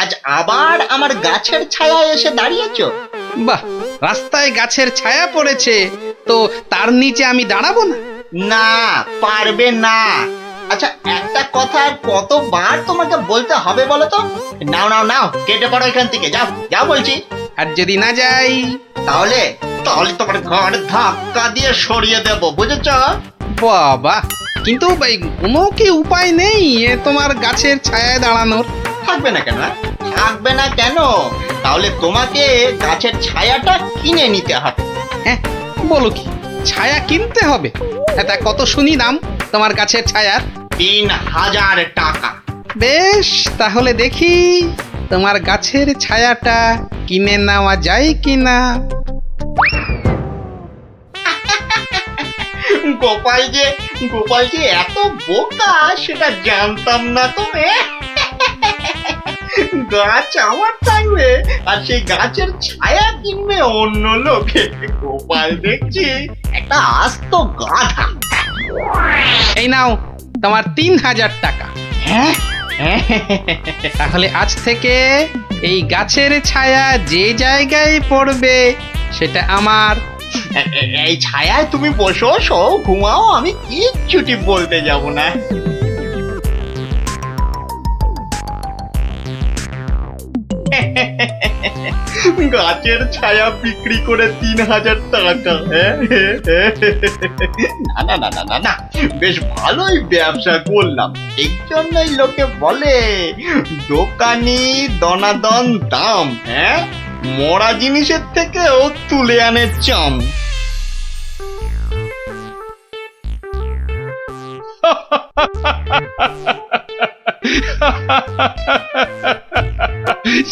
আজ আবার আমার গাছের ছায়ায় এসে দাঁড়িয়েছো? বাহ, রাস্তায় গাছের ছায়া পড়েছে তো তার নিচে আমি দাঁড়াবো না? না, পারবে না। আচ্ছা, একটা কথা কতবার তোমাকে বলতে হবে বলো তো? নাও নাও নাও, কেটে পড়ো এখান থেকে, যাও যাও বলছি। আর যদি না যাই তাহলে তোমার ঘর ধাক্কা দিয়ে সরিয়ে দেব, বুঝেছ? বাবা, কিন্তু কোনো কি উপায় নেই তোমার গাছের ছায়ায় দাঁড়ানোর? থাকবে না কেন? থাকবে না কেন? তাহলে তোমাকে গাছের ছায়াটা কিনে নিতে হবে। হ্যাঁ, বলো কি, ছায়া কিনতে হবে? তা কত শুনি দাম তোমার গাছের ছায়ার? 3000 টাকা। বেশ, তাহলে দেখি তোমার গাছের ছায়াটা কিনে নেওয়া যায় কিনা। গোপাল যে এত বোকা সেটা জানতাম না তো। গাছ আমার থাকবে আর সেই গাছের ছায়া কিনবে অন্য লোকে। গোপাল দেখছি একটা আস্ত গাধা। এই নাও তোমার 3000 টাকা। হ্যাঁ, তাহলে আজ থেকে এই গাছের ছায়া যে জায়গায় পড়বে সেটা আমার। এই ছায়ায় তুমি বসো, শো, ঘুমাও, আমি কিচ্ছুটি বলতে যাব না। গাছের ছায়া বিক্রি করে 3000 টাকা। না না না না না, বেশ ভালোই ব্যবসা করলাম। এই জন্যই লোকে বলে দোকানি দনাদন দাম। হ্যাঁ, মরা জিনিসের থেকেও তুলে আনে চাম।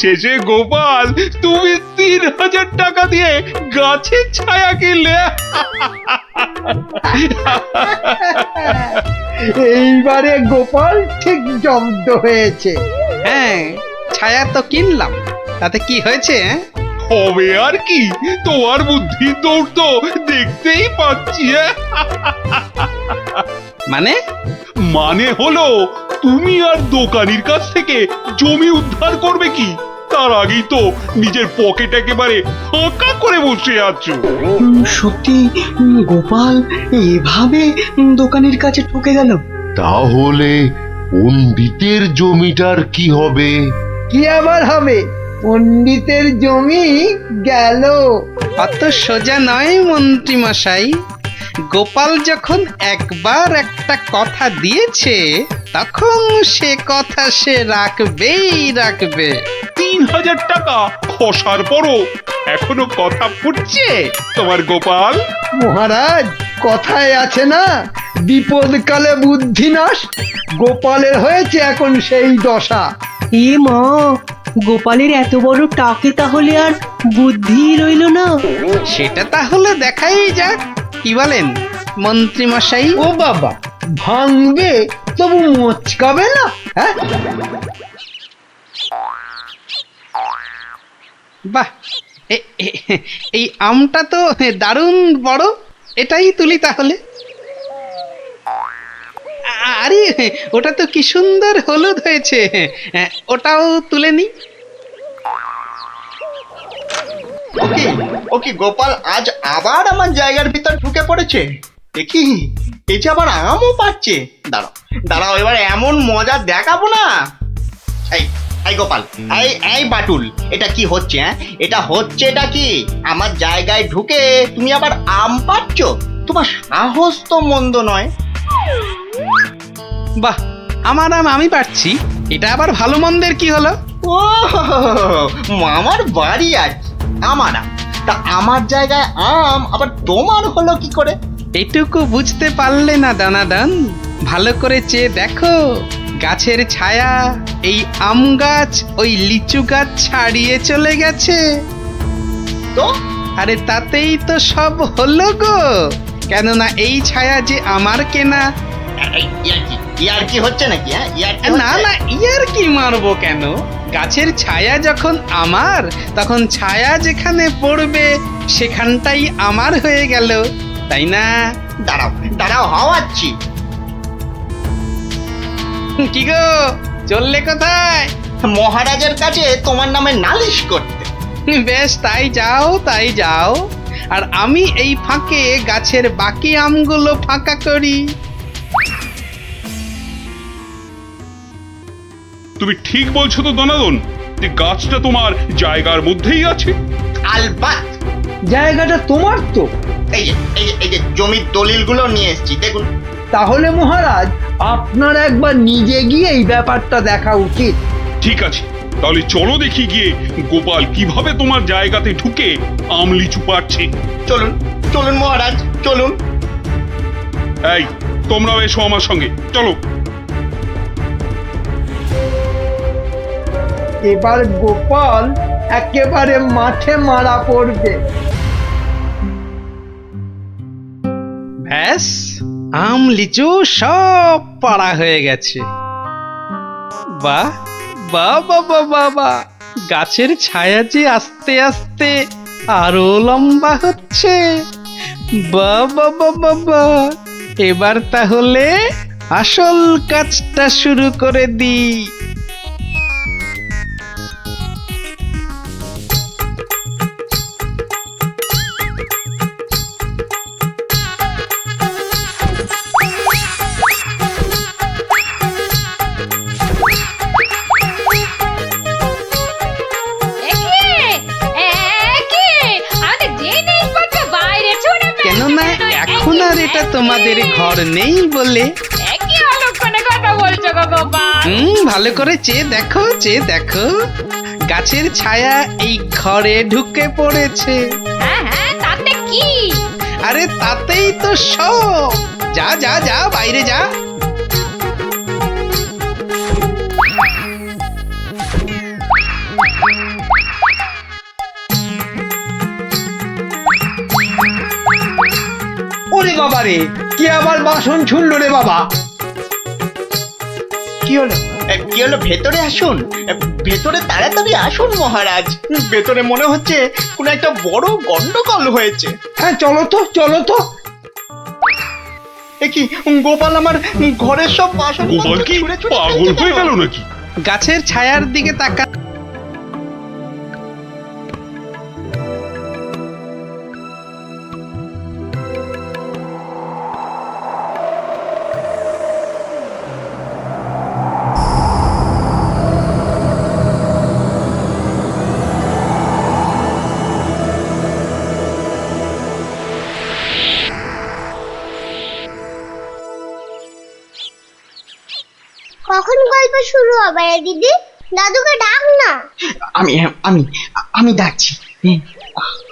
শেষে গোপাল তুমি 3000 টাকা দিয়ে গাছের ছায়া কিনলে। এইবারে গোপাল ঠিক জব্দ হয়েছে। হ্যাঁ, ছায়া তো কিনলাম, তাতে কি হয়েছে? হবে আর কি, তোমার বুদ্ধি দৌড় তো দেখতেই পাচ্ছি। মানে হলো তুমি আর দোকানির কাছ থেকে জমি উদ্ধার করবে কি, তার আগেই তো নিজের পকেট একেবারে ফাঁকা করে বসে আছো। সত্যি গোপাল এভাবে দোকানের কাছে ঠকে গেল? তাহলে পণ্ডিতের জমিটার কি হবে? কি আবার হবে? পণ্ডিতের জমি গেল। অত সোজা নয় মন্ত্রী মশাই। গোপাল যখন একবার একটা কথা দিয়েছে তখন সে কথা সে রাখবে। 3000 টাকা খসার পরও এখনো কথা ফুটছে তোমার গোপাল। মহারাজ, কথায় আছে না, বিপদকালে বুদ্ধি নাশ। গোপালের হয়েছে এখন সেই দশা। এ মা, গোপালের এত বড় টাকে তাহলে আর বুদ্ধি রইল না। সেটা তাহলে দেখাই যাক, কি বলেন মন্ত্রী মশাই? ও বাবা, ভাঙবে তবু মচকাবে না। হ্যাঁ, বাহ, এই আমটা তো দারুণ বড়, এটাই তুলি তাহলে। আরে ওটা তো কি সুন্দর হলুদ হয়েছে, ওটাও তুলে নি। ওকে গোপাল আজ আবার আমার জায়গার ভিতর ঢুকে পড়েছে। দেখি এই যে আবার আমও পাচ্ছে। দাঁড়াও এবার এমন মজা দেখাবো না। এই গোপাল, এই বাটুল, এটা কি হচ্ছে? এটা কি আমার জায়গায় ঢুকে তুমি আবার আম পাচ্ছ? তোমার সাহস তো মন্দ নয়। বাহ, আমার আম আমি পাচ্ছি, এটা আবার ভালো মন্দের কি হলো? ও, আমার বাড়ি আছে, আমার আম, তা আমার জায়গায় আম আবার তোমার হলো কি করে? এটুকু বুঝতে পারলে না দানাদান? ভালো করে চেয়ে দেখো, গাছের ছায়া এই আম গাছ ওই লিচু গাছ ছাড়িয়ে চলে গেছে তো। আরে তাতেই তো সব হলো গো, কেননা এই ছায়া যে আমার কেনা। ইয়ার কি হচ্ছে নাকি? না না, ইয়ার কি মারবো কেন? গাছের ছায়া যখন আমার, তখন ছায়া যেখানে পড়বে সেখানটাই আমার হয়ে গেল, তাই না? দাঁড়াও হাওয়াচ্ছি। কি গো, চললে কোথায়? মহারাজের কাছে তোমার নামে নালিশ করতে। বেশ, তাই যাও। আর আমি এই ফাঁকে গাছের বাকি আমগুলো ফাঁকা করি। তুমি ঠিক বলছো তো দনাদন, যে গাছটা তোমার জায়গার মধ্যেই আছে? আলবাত জায়গাটা তোমার তো। এই যে জমির দলিলগুলো নিয়ে এসেছি, দেখুন। তাহলে মহারাজ, আপনার একবার নিজে গিয়ে এই ব্যাপারটা দেখা উচিত। ঠিক আছে, তাহলে চলো দেখি গিয়ে গোপাল কিভাবে তোমার জায়গাতে ঢুকে আম লিচু পাচ্ছে। চলুন মহারাজ, চলুন। এই, তোমরাও এসো আমার সঙ্গে, চলো। এবার গোপাল একেবারে মাঠে মারা পড়বে। ব্যাস, আম লিচু সব পাড়া হয়ে গেছে। বাহ বাহ বাবা বাবা, গাছের ছায়া যে আস্তে আস্তে আরো লম্বা হচ্ছে। বাবা বাবা বাবা, এবার তাহলে আসল কাজটা শুরু করে দিই। কেননা এখন আর এটা তোমাদের ঘর নেই বলে। একই অলক্ষণে কথা বলছো গো গোপাল। ভালো করে চেয়ে দেখো, চেয়ে দেখো, গাছের ছায়া এই ঘরে ঢুকে পড়েছে। হ্যাঁ হ্যাঁ, তাতে কি? আরে তাতেই তো সব। যা যা যা, বাইরে যা। ওরে বাবা রে, কি আবার বাসন ছুড়ল রে বাবা! কি হলো? কি হলো? ভেতরে আসুন, ভেতরে তাড়াতাড়ি আসুন মহারাজ। ভেতরে মনে হচ্ছে কোনো একটা বড় গন্ডগোল হয়েছে। হ্যাঁ চলো তো, চলো তো। কি গোপাল আমার ঘরের সব বাসন গোপাল কি পাগল হয়ে গেল নাকি? গাছের ছায়ার দিকে তাকা। কখন গল্প শুরু হবে রে দিদি? দাদুকে ডাক না। আমি আমি আমি ডাকছি।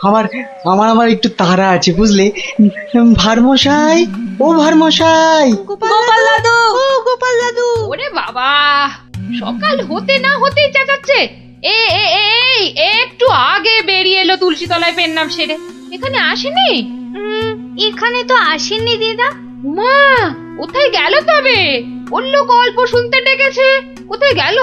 আমার আমার আমার একটু তাড়া আছে বুঝলে। ভারমশাই, ও ভারমশাই। গোপাল দাদু, ও গোপাল দাদু। ওরে বাবা, সকাল হতে না হতেই চেঁচাচ্ছে। এই একটু আগে বেরিয়ে এলো তুলসী তলায় পেন নাম সেরে। এখানে আসেনি? এখানে তো আসেননি দিদা। মা, কোথায় গেল তবে? অন্য গল্প শুনতে ডেকেছে, কোথায় গেল?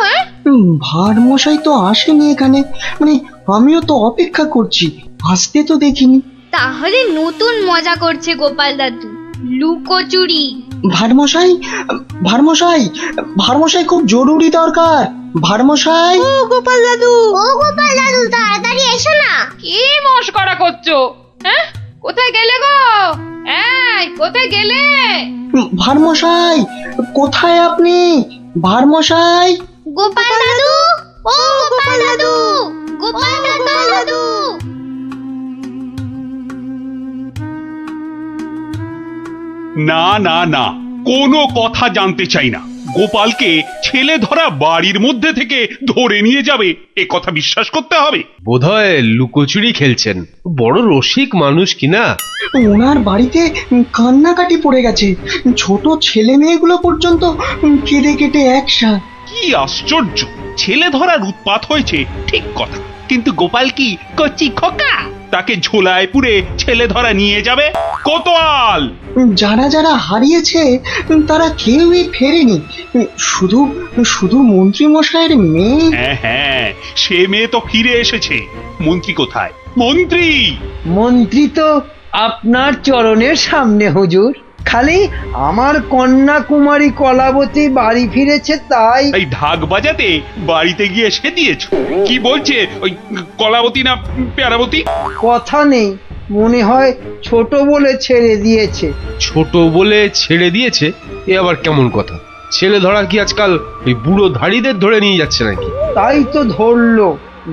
ভারমশাই তো আসেনি এখানে, মানে আমিও তো অপেক্ষা করছি, আসতে তো দেখিনি। তাহলে নতুন মজা করছে গোপাল দাদু, লুকোচুরি। ভারমশাই, ভারমশাই, ভারমশাই খুব জরুরি দরকার। ভারমশাই, ও গোপাল দাদু, ও গোপাল দাদু, তাড়াতাড়ি এসো না। কি মস্করা করছো? হ্যাঁ, কোথায় গেলে গো? এই, কোথায় গেলে? ভারমশাই, কোথায় আপনি? ভারমশাই, গোপাল দাদু, ও গোপাল দাদু, গোপাল দাদু। না না না, কোনো কথা জানতে চাই না। গোপালকে ছেলে ধরা বাড়ির মধ্যে থেকে ধরে নিয়ে যাবে, এ কথা বিশ্বাস করতে হবে? বোধহয় লুকোচুরি খেলছেন, বড় রসিক মানুষ কিনা। ওনার বাড়িতে কান্নাকাটি পড়ে গেছে, ছোট ছেলে মেয়েগুলো পর্যন্ত কেঁদে কেটে একসাথ। কি আশ্চর্য! ছেলে ধরার উৎপাত হয়েছে ঠিক কথা, কিন্তু গোপাল কি কচি খোকা? তাকে ঝোলায় পুরে ছেলে ধরা নিয়ে যাবে? কোতোয়াল! যারা যারা হারিয়েছে তারা কেউই ফেরেনি, শুধু শুধু মন্ত্রী মশাইয়ের মেয়ে। হ্যাঁ হ্যাঁ, সে মেয়ে তো ফিরে এসেছে। মন্ত্রী কোথায়? মন্ত্রী! মন্ত্রী তো আপনার চরণের সামনে হুজুর। খালি আমার কন্যা কুমারী কলাবতী বাড়ি ফিরেছে তাই। এই ঢাক বাজাতে বাড়িতে গিয়ে সে দিয়েছ? কি বলছে ওই কলাবতী না প্যারাবতী? কথা নেই, মনে হয় ছোট বলে ছেড়ে দিয়েছে। ছোট বলে ছেড়ে দিয়েছে? এ আবার কেমন কথা? ছেলে ধরা কি আজকাল ওই বুড়ো ধাড়িদের ধরে নিয়ে যাচ্ছে নাকি? তাই তো ধরলো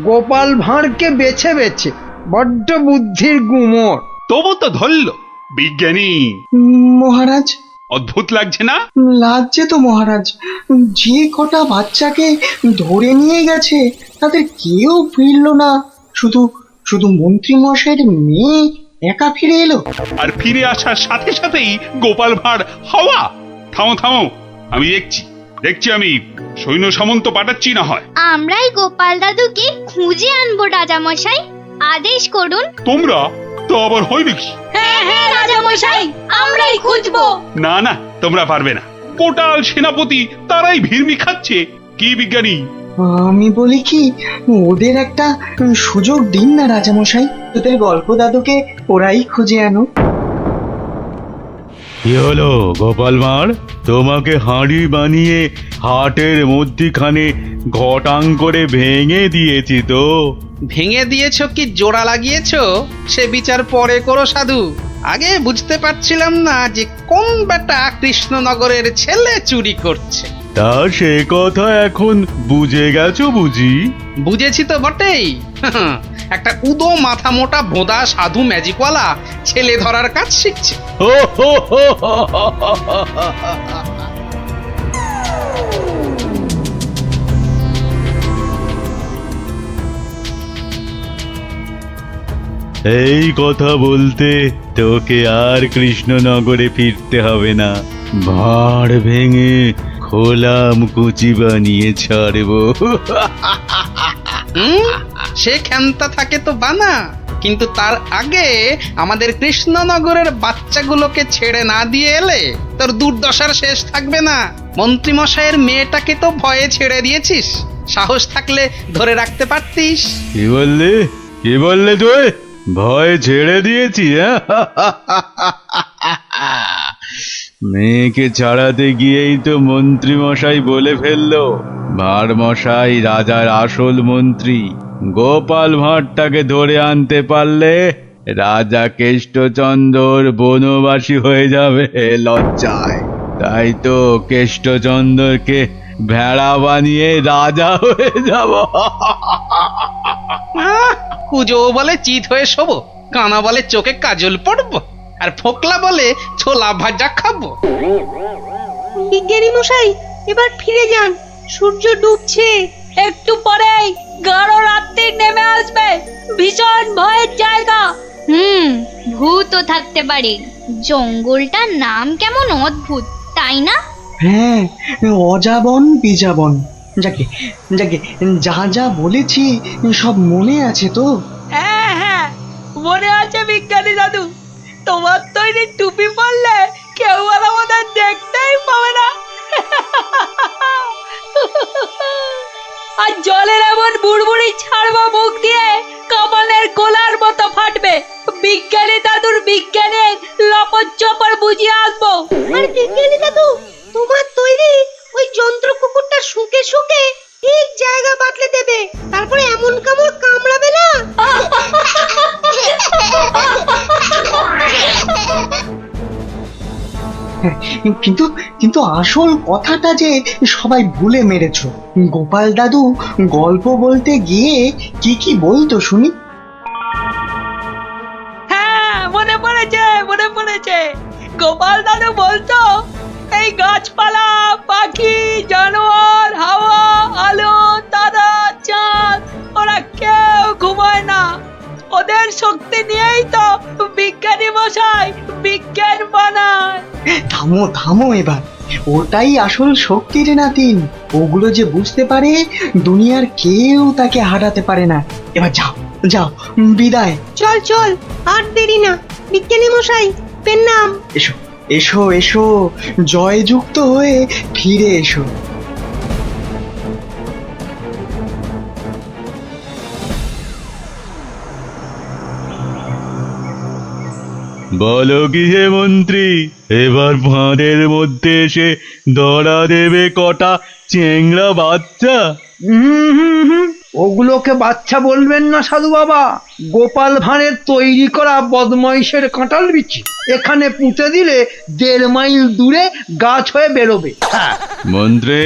গোপাল ভাঁড়কে বেছে বেছে। বড্ড বুদ্ধির গুমর। তবু তো ধরল বিজ্ঞানী। মহারাজ, অদ্ভুত লাগছে না? লাগছে তো মহারাজ। যে কটা বাচ্চাকে ধরে নিয়ে গেছে তাদের কেউ ফিরলো না, শুধু শুধু মন্ত্রী মশাইয়ের মেয়ে একা ফিরে এলো। আর ফিরে আসার সাথে সাথেই গোপাল ভাঁড় হাওয়া। থামো থামো, আমি দেখছি আমি সৈন্য সামন্ত পাঠাচ্ছি না হয়। আমরাই গোপাল দাদুকে খুঁজে আনবো রাজামশাই, আদেশ করুন। তোমরা তো আবার হয় নাকি? হ্যাঁ হ্যাঁ রাজা মশাই, আমরাই খুঁজবো। না না, তোমরা পারবে না। কোটাল সেনাপতি তারাই ভিড়মি খাচ্ছে। কি বিজ্ঞানী? আমি বলি কি, ওদের একটা সুযোগ দিন না রাজামশাই, তোদের গল্প দাদুকে ওরাই খুঁজে আনো। কি হলো গোপাল ভাঁড়, তোমাকে হাঁড়ি বানিয়ে হাটের মধ্যিখানে ঘটাং করে ভেঙে দিয়েছি তো? ভেঙে দিয়েছো কি জোড়া লাগিয়েছো সে বিচার পরে করো সাধু। আগে বুঝতে পারছিলাম না যে কোন বেটা কৃষ্ণনগরের ছেলে চুরি করছে। তা সে কথা এখন বুঝে গেছো বুঝি? বুঝেছি তো বটেই। একটা উদো মাথা মোটা ভোদা সাধু ম্যাজিকওয়ালা ছেলে ধরার কাজ শিখছে। এই কথা বলতে তোকে আর কৃষ্ণনগরে ফিরতে হবে না। ভাঁড় ভেঙে খোলাম কুচি বানিয়ে ছাড়বো। সে ক্ষমতা থাকে তো বানা, কিন্তু তার আগে আমাদের কৃষ্ণনগরের বাচ্চাগুলোকে ছেড়ে না দিয়ে এলে তোর দুর্দশার শেষ থাকবে না। মন্ত্রীমশাইয়ের মেয়েটাকে তো ভয়ে ছেড়ে দিয়েছিস, সাহস থাকলে ধরে রাখতে পারতিস। কি বললে, কি বললে তুই? ভয় ছেড়ে দিয়েছি? মেয়েকে ছাড়াতে গিয়েই তো মন্ত্রী মশাই বলে ফেললো ভাঁড় মশাই রাজার আসল মন্ত্রী। গোপাল ভাঁড়টাকে ধরে আনতে পারলে রাজা কেষ্টচন্দ্র বনবাসী হয়ে যাবে লজ্জায়। তাই তো কেষ্টচন্দ্রকে ভেড়া বানিয়ে রাজা হয়ে যাব। কুজো বলে চিত হয়ে শোবো, কানা বলে চোখে কাজল পড়বো, আর ফোকলা বলে ছোলা ভাজা খাবো। বিজ্ঞানী মশাই, এবার ফিরে যান, সূর্য ডুবছে। একটু পরেই গাঢ় রাত্রি নেমে আসবে, ভীষণ ভয়ের জায়গা। ভূতও থাকতে পারে। জঙ্গলটার নাম কেমন অদ্ভুত, তাই না? হ্যাঁ, অজাবন বিজাবন। যাকে যাকে যা যা বলেছি সব মনে আছে তো? হ্যাঁ হ্যাঁ মনে আছে বিজ্ঞানী দাদু। তোমার তৈরি টুপি পরলে কেউ আর আমাদের দেখতেই পাবে না। আর জলের এমন বুড়বুড়ি ছাড়বো মুখ দিয়ে, কামানের গোলার মতো ফাটবে। বিজ্ঞানী দাদুর বিজ্ঞানের লপট চপর বুঝিয়ে আসবো। আর বিজ্ঞানী দাদু, তোমার তৈরি ওই যন্ত্র কুকুরটা শুকে শুকে ঠিক জায়গা বাতলে দেবে, তারপরে এমন কামড় কামড়াবে না। কিন্তু কিন্তু আসল কথাটা যে সবাই ভুলে মেরেছ। গোপাল দাদু গল্প বলতে গিয়ে কি কি বলতো শুনি? হ্যাঁ মনে পড়েছে, মনে পড়েছে। গোপাল দাদু বলতো এই গাছপালা, পাখি, জানোয়ার, হাওয়া, আলো, তারা, চাঁদ, ওরা কেউ ঘুমায় না। ওদের শক্তি নিয়েই তো বিজ্ঞানী মশাই বিজ্ঞান বানায়। থামো থামো এবার, ওটাই আসল শক্তি রে নাতিন। ওগুলো যে বুঝতে পারে দুনিয়ার কেউ তাকে হারাতে পারে না। এবার যাও যাও, বিদায়। চল চল, আর দেরি না। বিজ্ঞানী মশাই, পেন নাম। এসো এসো এসো, জয়যুক্ত হয়ে ফিরে এসো। বলো কি হে মন্ত্রী, এবার ভাঁড়ের মধ্যে এসে ধরা দেবে কটা চেংড়া বাচ্চা? ওগুলোকে বাচ্চা বলবেন না সাধু বাবা। গোপাল ভাঁড়ের তৈরি করা বদমাইশের কাঁঠাল বিচি এখানে পুঁতে দিলে 1.5 মাইল দূরে গাছ হয়ে বেরোবে। মন্ত্রী,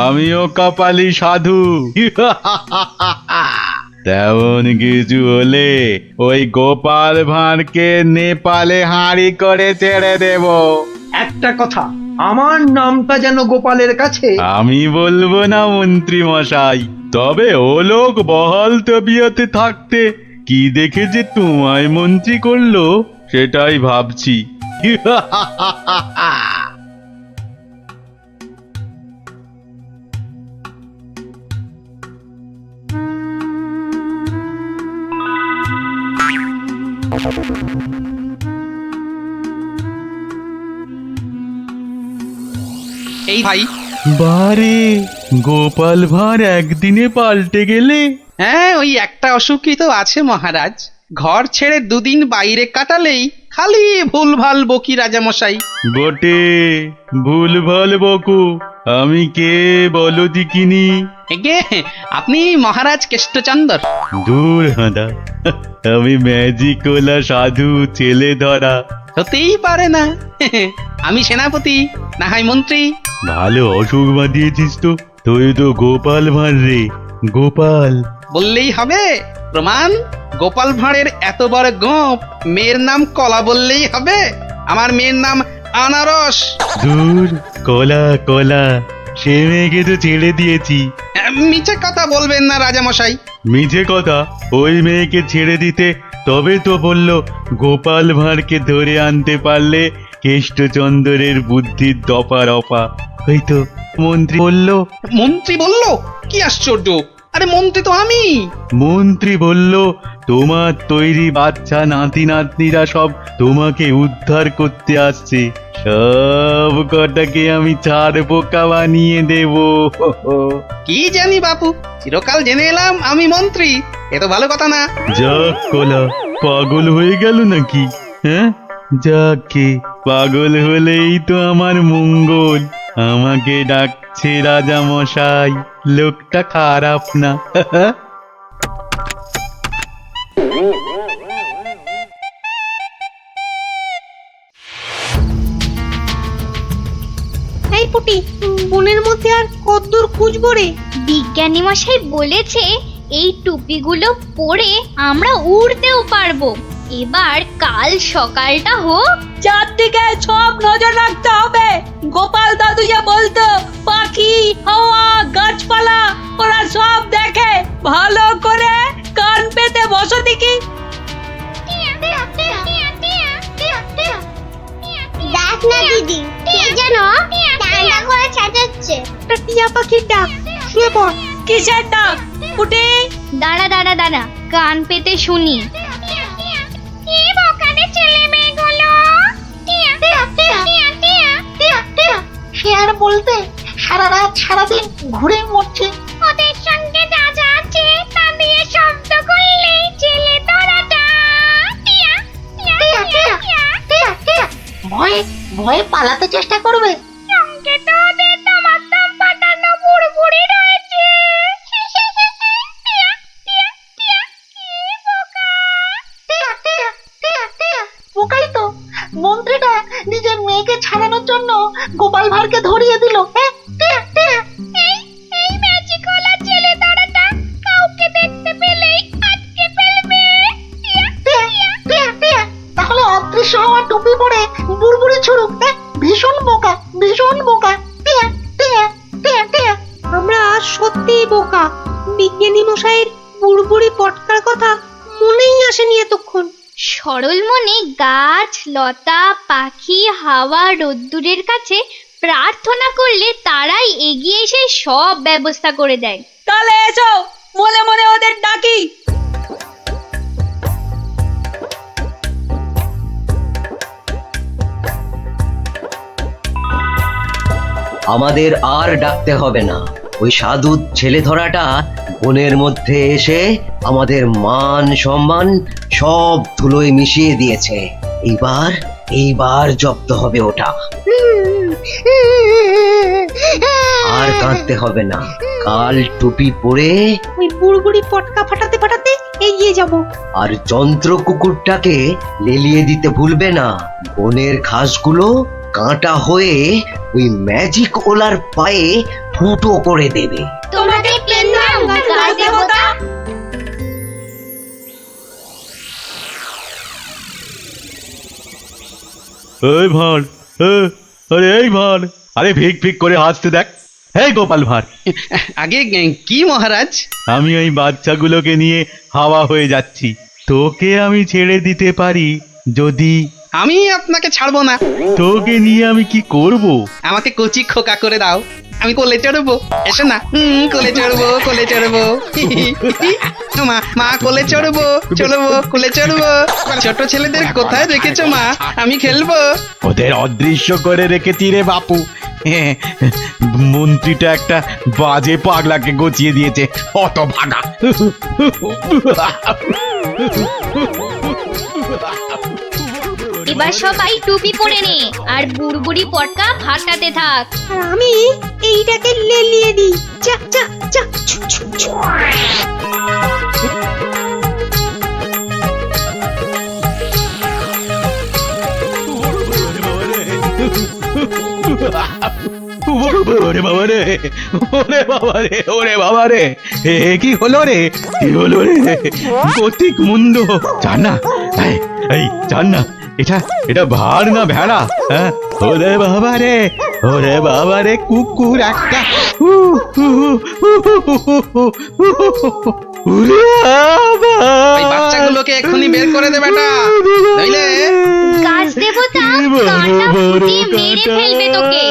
আমিও কপালি সাধু। তেমন কিছু হলে ওই গোপাল ভাঁড়কে নেপালে হাঁড়ি করে ছেড়ে দেব। একটা কথা, আমার নামটা যেন গোপালের কাছে। আমি বলবো না মন্ত্রী মশাই, তবে ও লোক বহাল তবিয়তে থাকতে কি দেখে যে তোমায় মন্ত্রী করলো সেটাই ভাবছি। এই ভাই, বারে গোপাল ভাঁড় একদিনে পাল্টে গেলে। হ্যাঁ ওই একটা অসুখই তো আছে মহারাজ। ঘর ছেড়ে দুদিন বাইরে কাটালেই খালি ভুলভাল বকি রাজামশাই। বটে, ভুলভাল বকো। আমি কে বলো দিকিনি? এগে আপনি মহারাজ কেষ্টচন্দর। দূর হাঁদা, আমি ম্যাজিক ওলা সাধু ছেলে ধরা। হতেই পারে না। আমি সেনাপতি, না হয় মন্ত্রী। ভালো অসুখ বাঁধিয়েছিস তো। তুই তো গোপাল ভাঁড় রে, গোপাল। বললেই হবে? প্রমাণ? গোপাল ভাঁড়ের এত বড় গোপ, মেয়ের নাম কলা বললেই হবে? আমার মেয়ের নাম আনারস। দূর, কলা কলা, সে মেয়েকে তো ছেড়ে দিয়েছি। মিছে কথা বলবেন না রাজামশাই। মিছে কথা? ওই মেয়েকে ছেড়ে দিতে তবে তো বলল গোপাল ভাঁড়কে ধরে আনতে পারলে কেষ্টচন্দ্রের বুদ্ধির দফা রফা। ওই তো মন্ত্রী বলল। মন্ত্রী বলল? কি আশ্চর্য! আরে মন্ত্রী তো আমি। মন্ত্রী বলল তোমার তৈরি বাচ্চা নাতি নাতনিরা সব তোমাকে উদ্ধার করতে আসছে, সব কটাকে আমি ছাড় পোকা বানিয়ে দেব। কি জানি বাপু, চিরকাল জেনে এলাম আমি মন্ত্রী। এ তো ভালো কথা না। যাক কলা, পাগল হয়ে গেল নাকি? হ্যাঁ, যাকে পাগল হলেই তো আমার মঙ্গল। আমাকে ডাকছে রাজা মশাই, লোকটা খারাপ না। এই পুটি, বনের মধ্যে আর কতদূর খুঁজবো রে? বিজ্ঞানী মশাই বলেছে এই টুপিগুলো পরে আমরা উড়তেও পারবো। এবার কাল সকালটা হোক, চারদিকে সব নজর রাখতে হবে। গোপাল দাদু যা বলতো, পাখি, হাওয়া, গাছপালা ওরা সব দেখে। ভালো করে কান পেতে বসো দেখি। দেখ না দিদি, কে যেন ডান্ডা করে চেঁচাচ্ছে। একটা টিয়া পাখির ডাক। শুয়ে পড়। কিসের ডাক? পুটি, দাঁড়া দাঁড়া দাঁড়া, কান পেতে শুনি। সে আর বলতে, সারা রাত সারাদিন ঘুরে মরছে। ওদের সঙ্গে যা যা আছে তা দিয়ে শব্দ করলেই ছেলে তোরাটা ভয়ে ভয়ে পালাতে চেষ্টা করবে। সঙ্গে তো ওদের তোমার দম পাঠানো বুড়বুড়ি রয়েছে। বোকাই তো, মন্ত্রীটা নিজের মেয়েকে ছাড়ানোর জন্য গোপাল ভাঁড়কে ধরিয়ে দিল। এই ম্যাজিকওয়ালা ছেলে ধরাটা কাউকে দেখতে পেলেই আটকে ফেলবে। তাহলে অদৃশ্য হওয়া টুপি পরে বুড়বুড়ি ছুড়ুক। ভীষণ বোকা, ভীষণ বোকা। আমরা সত্যিই বোকা। বিজ্ঞানী মশাইয়ের বুড়বুড়ি পটকার কথা মনেই আসেনি এতক্ষণ। সরল মনে গাছ, লতা, পাখি, হাওয়া, রোদ্দুরের কাছে প্রার্থনা করলে তারাই এগিয়ে এসে সব ব্যবস্থা করে দেয়। তাহলে এসো, মনে মনে ওদের ডাকি। আমাদের আর ডাকতে হবে না। ওই সাধু ছেলে ধরাটা বনের মধ্যে এসে আমাদের মান সম্মান সব ধুলোয় মিশিয়ে দিয়েছে। এইবার জব্দ হবে ওটা। আর কাঁদতে হবে না। কাল টুপি পরে ওই বুড়বুড়ি পটকা ফাটাতে ফাটাতে এগিয়ে যাব। আর যন্ত্র কুকুরটাকে লেলিয়ে দিতে ভুলবে না। বনের ঘাসগুলো কাঁটা হয়ে ওই ম্যাজিক ওলার পায়ে ফুটো করে দেবে। তোমাকে পেলাম গাছ দেবতা। এই ভাঁড়, আরে এই ভাঁড়, আরে ফিক ফিক করে হাসতে দেখ। হে গোপাল ভাঁড়। আগে কি মহারাজ? আমি ওই বাচ্চাগুলোকে নিয়ে হাওয়া হয়ে যাচ্ছি। তোকে আমি ছেড়ে দিতে পারি যদি। আমি আপনাকে ছাড়বো না। তোকে নিয়ে আমি কি করব? আমাকে কচি খোকা করে দাও, আমি কোলে চড়বো, এসো না। কোলে চড়বো, কোলে চড়বো। মা, মা কোলে চড়বো, চড়বো, কোলে চড়বো। ছোট ছেলেদের কোথায় রেখেছো মা? আমি খেলবো। ওদের অদৃশ্য করে রেখেছি রে বাপু। মন্ত্রীটা একটা বাজে পাগলাকে গচিয়ে দিয়েছে, অত ভাগা। এবার সবাই টুপি পরে নে আর বুড়বুড়ি পটকা ফাটাতে থাক। আর আমি এইটাকে লেলিয়ে দিই। যা যা যা। ছু, ছু, ছু। ওরে বাবা রে, ওরে বাবা রে, ওরে বাবা রে, কি হলো রে, কি হলো রে? গতিক মুন্ড, জান না, এই জান না, এটা ভার না ভেড়া? হ্যাঁ, ওরে বাবা রে, ওরে বাবা রে, কুকুর একটা। ওই বাচ্চাগুলোকে এক্ষুনি বের করে দে বেটা, নইলে গাছ দেবতা কাঁটা ফুটিয়ে মেরে ফেলবে তোকে।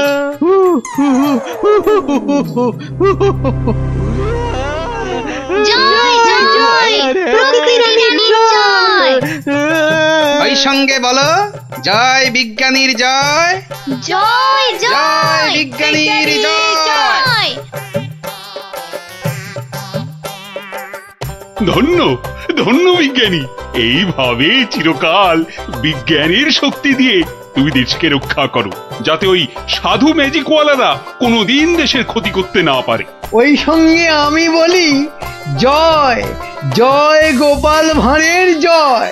জয় জয় প্রকৃতি রানীর জয়। ওই সঙ্গে বলো, জয় বিজ্ঞানীর জয়, জয় জয় বিজ্ঞানীর জয়। ধন্য ধন্য বিজ্ঞানী, এইভাবে চিরকাল বিজ্ঞানের শক্তি দিয়ে তুমি দেশকে রক্ষা করো, যাতে ওই সাধু ম্যাজিকওয়ালারা কোনোদিন দেশের ক্ষতি করতে না পারে। ওই সঙ্গে আমি বলি, জয় জয় গোপাল ভাঁড়ের জয়।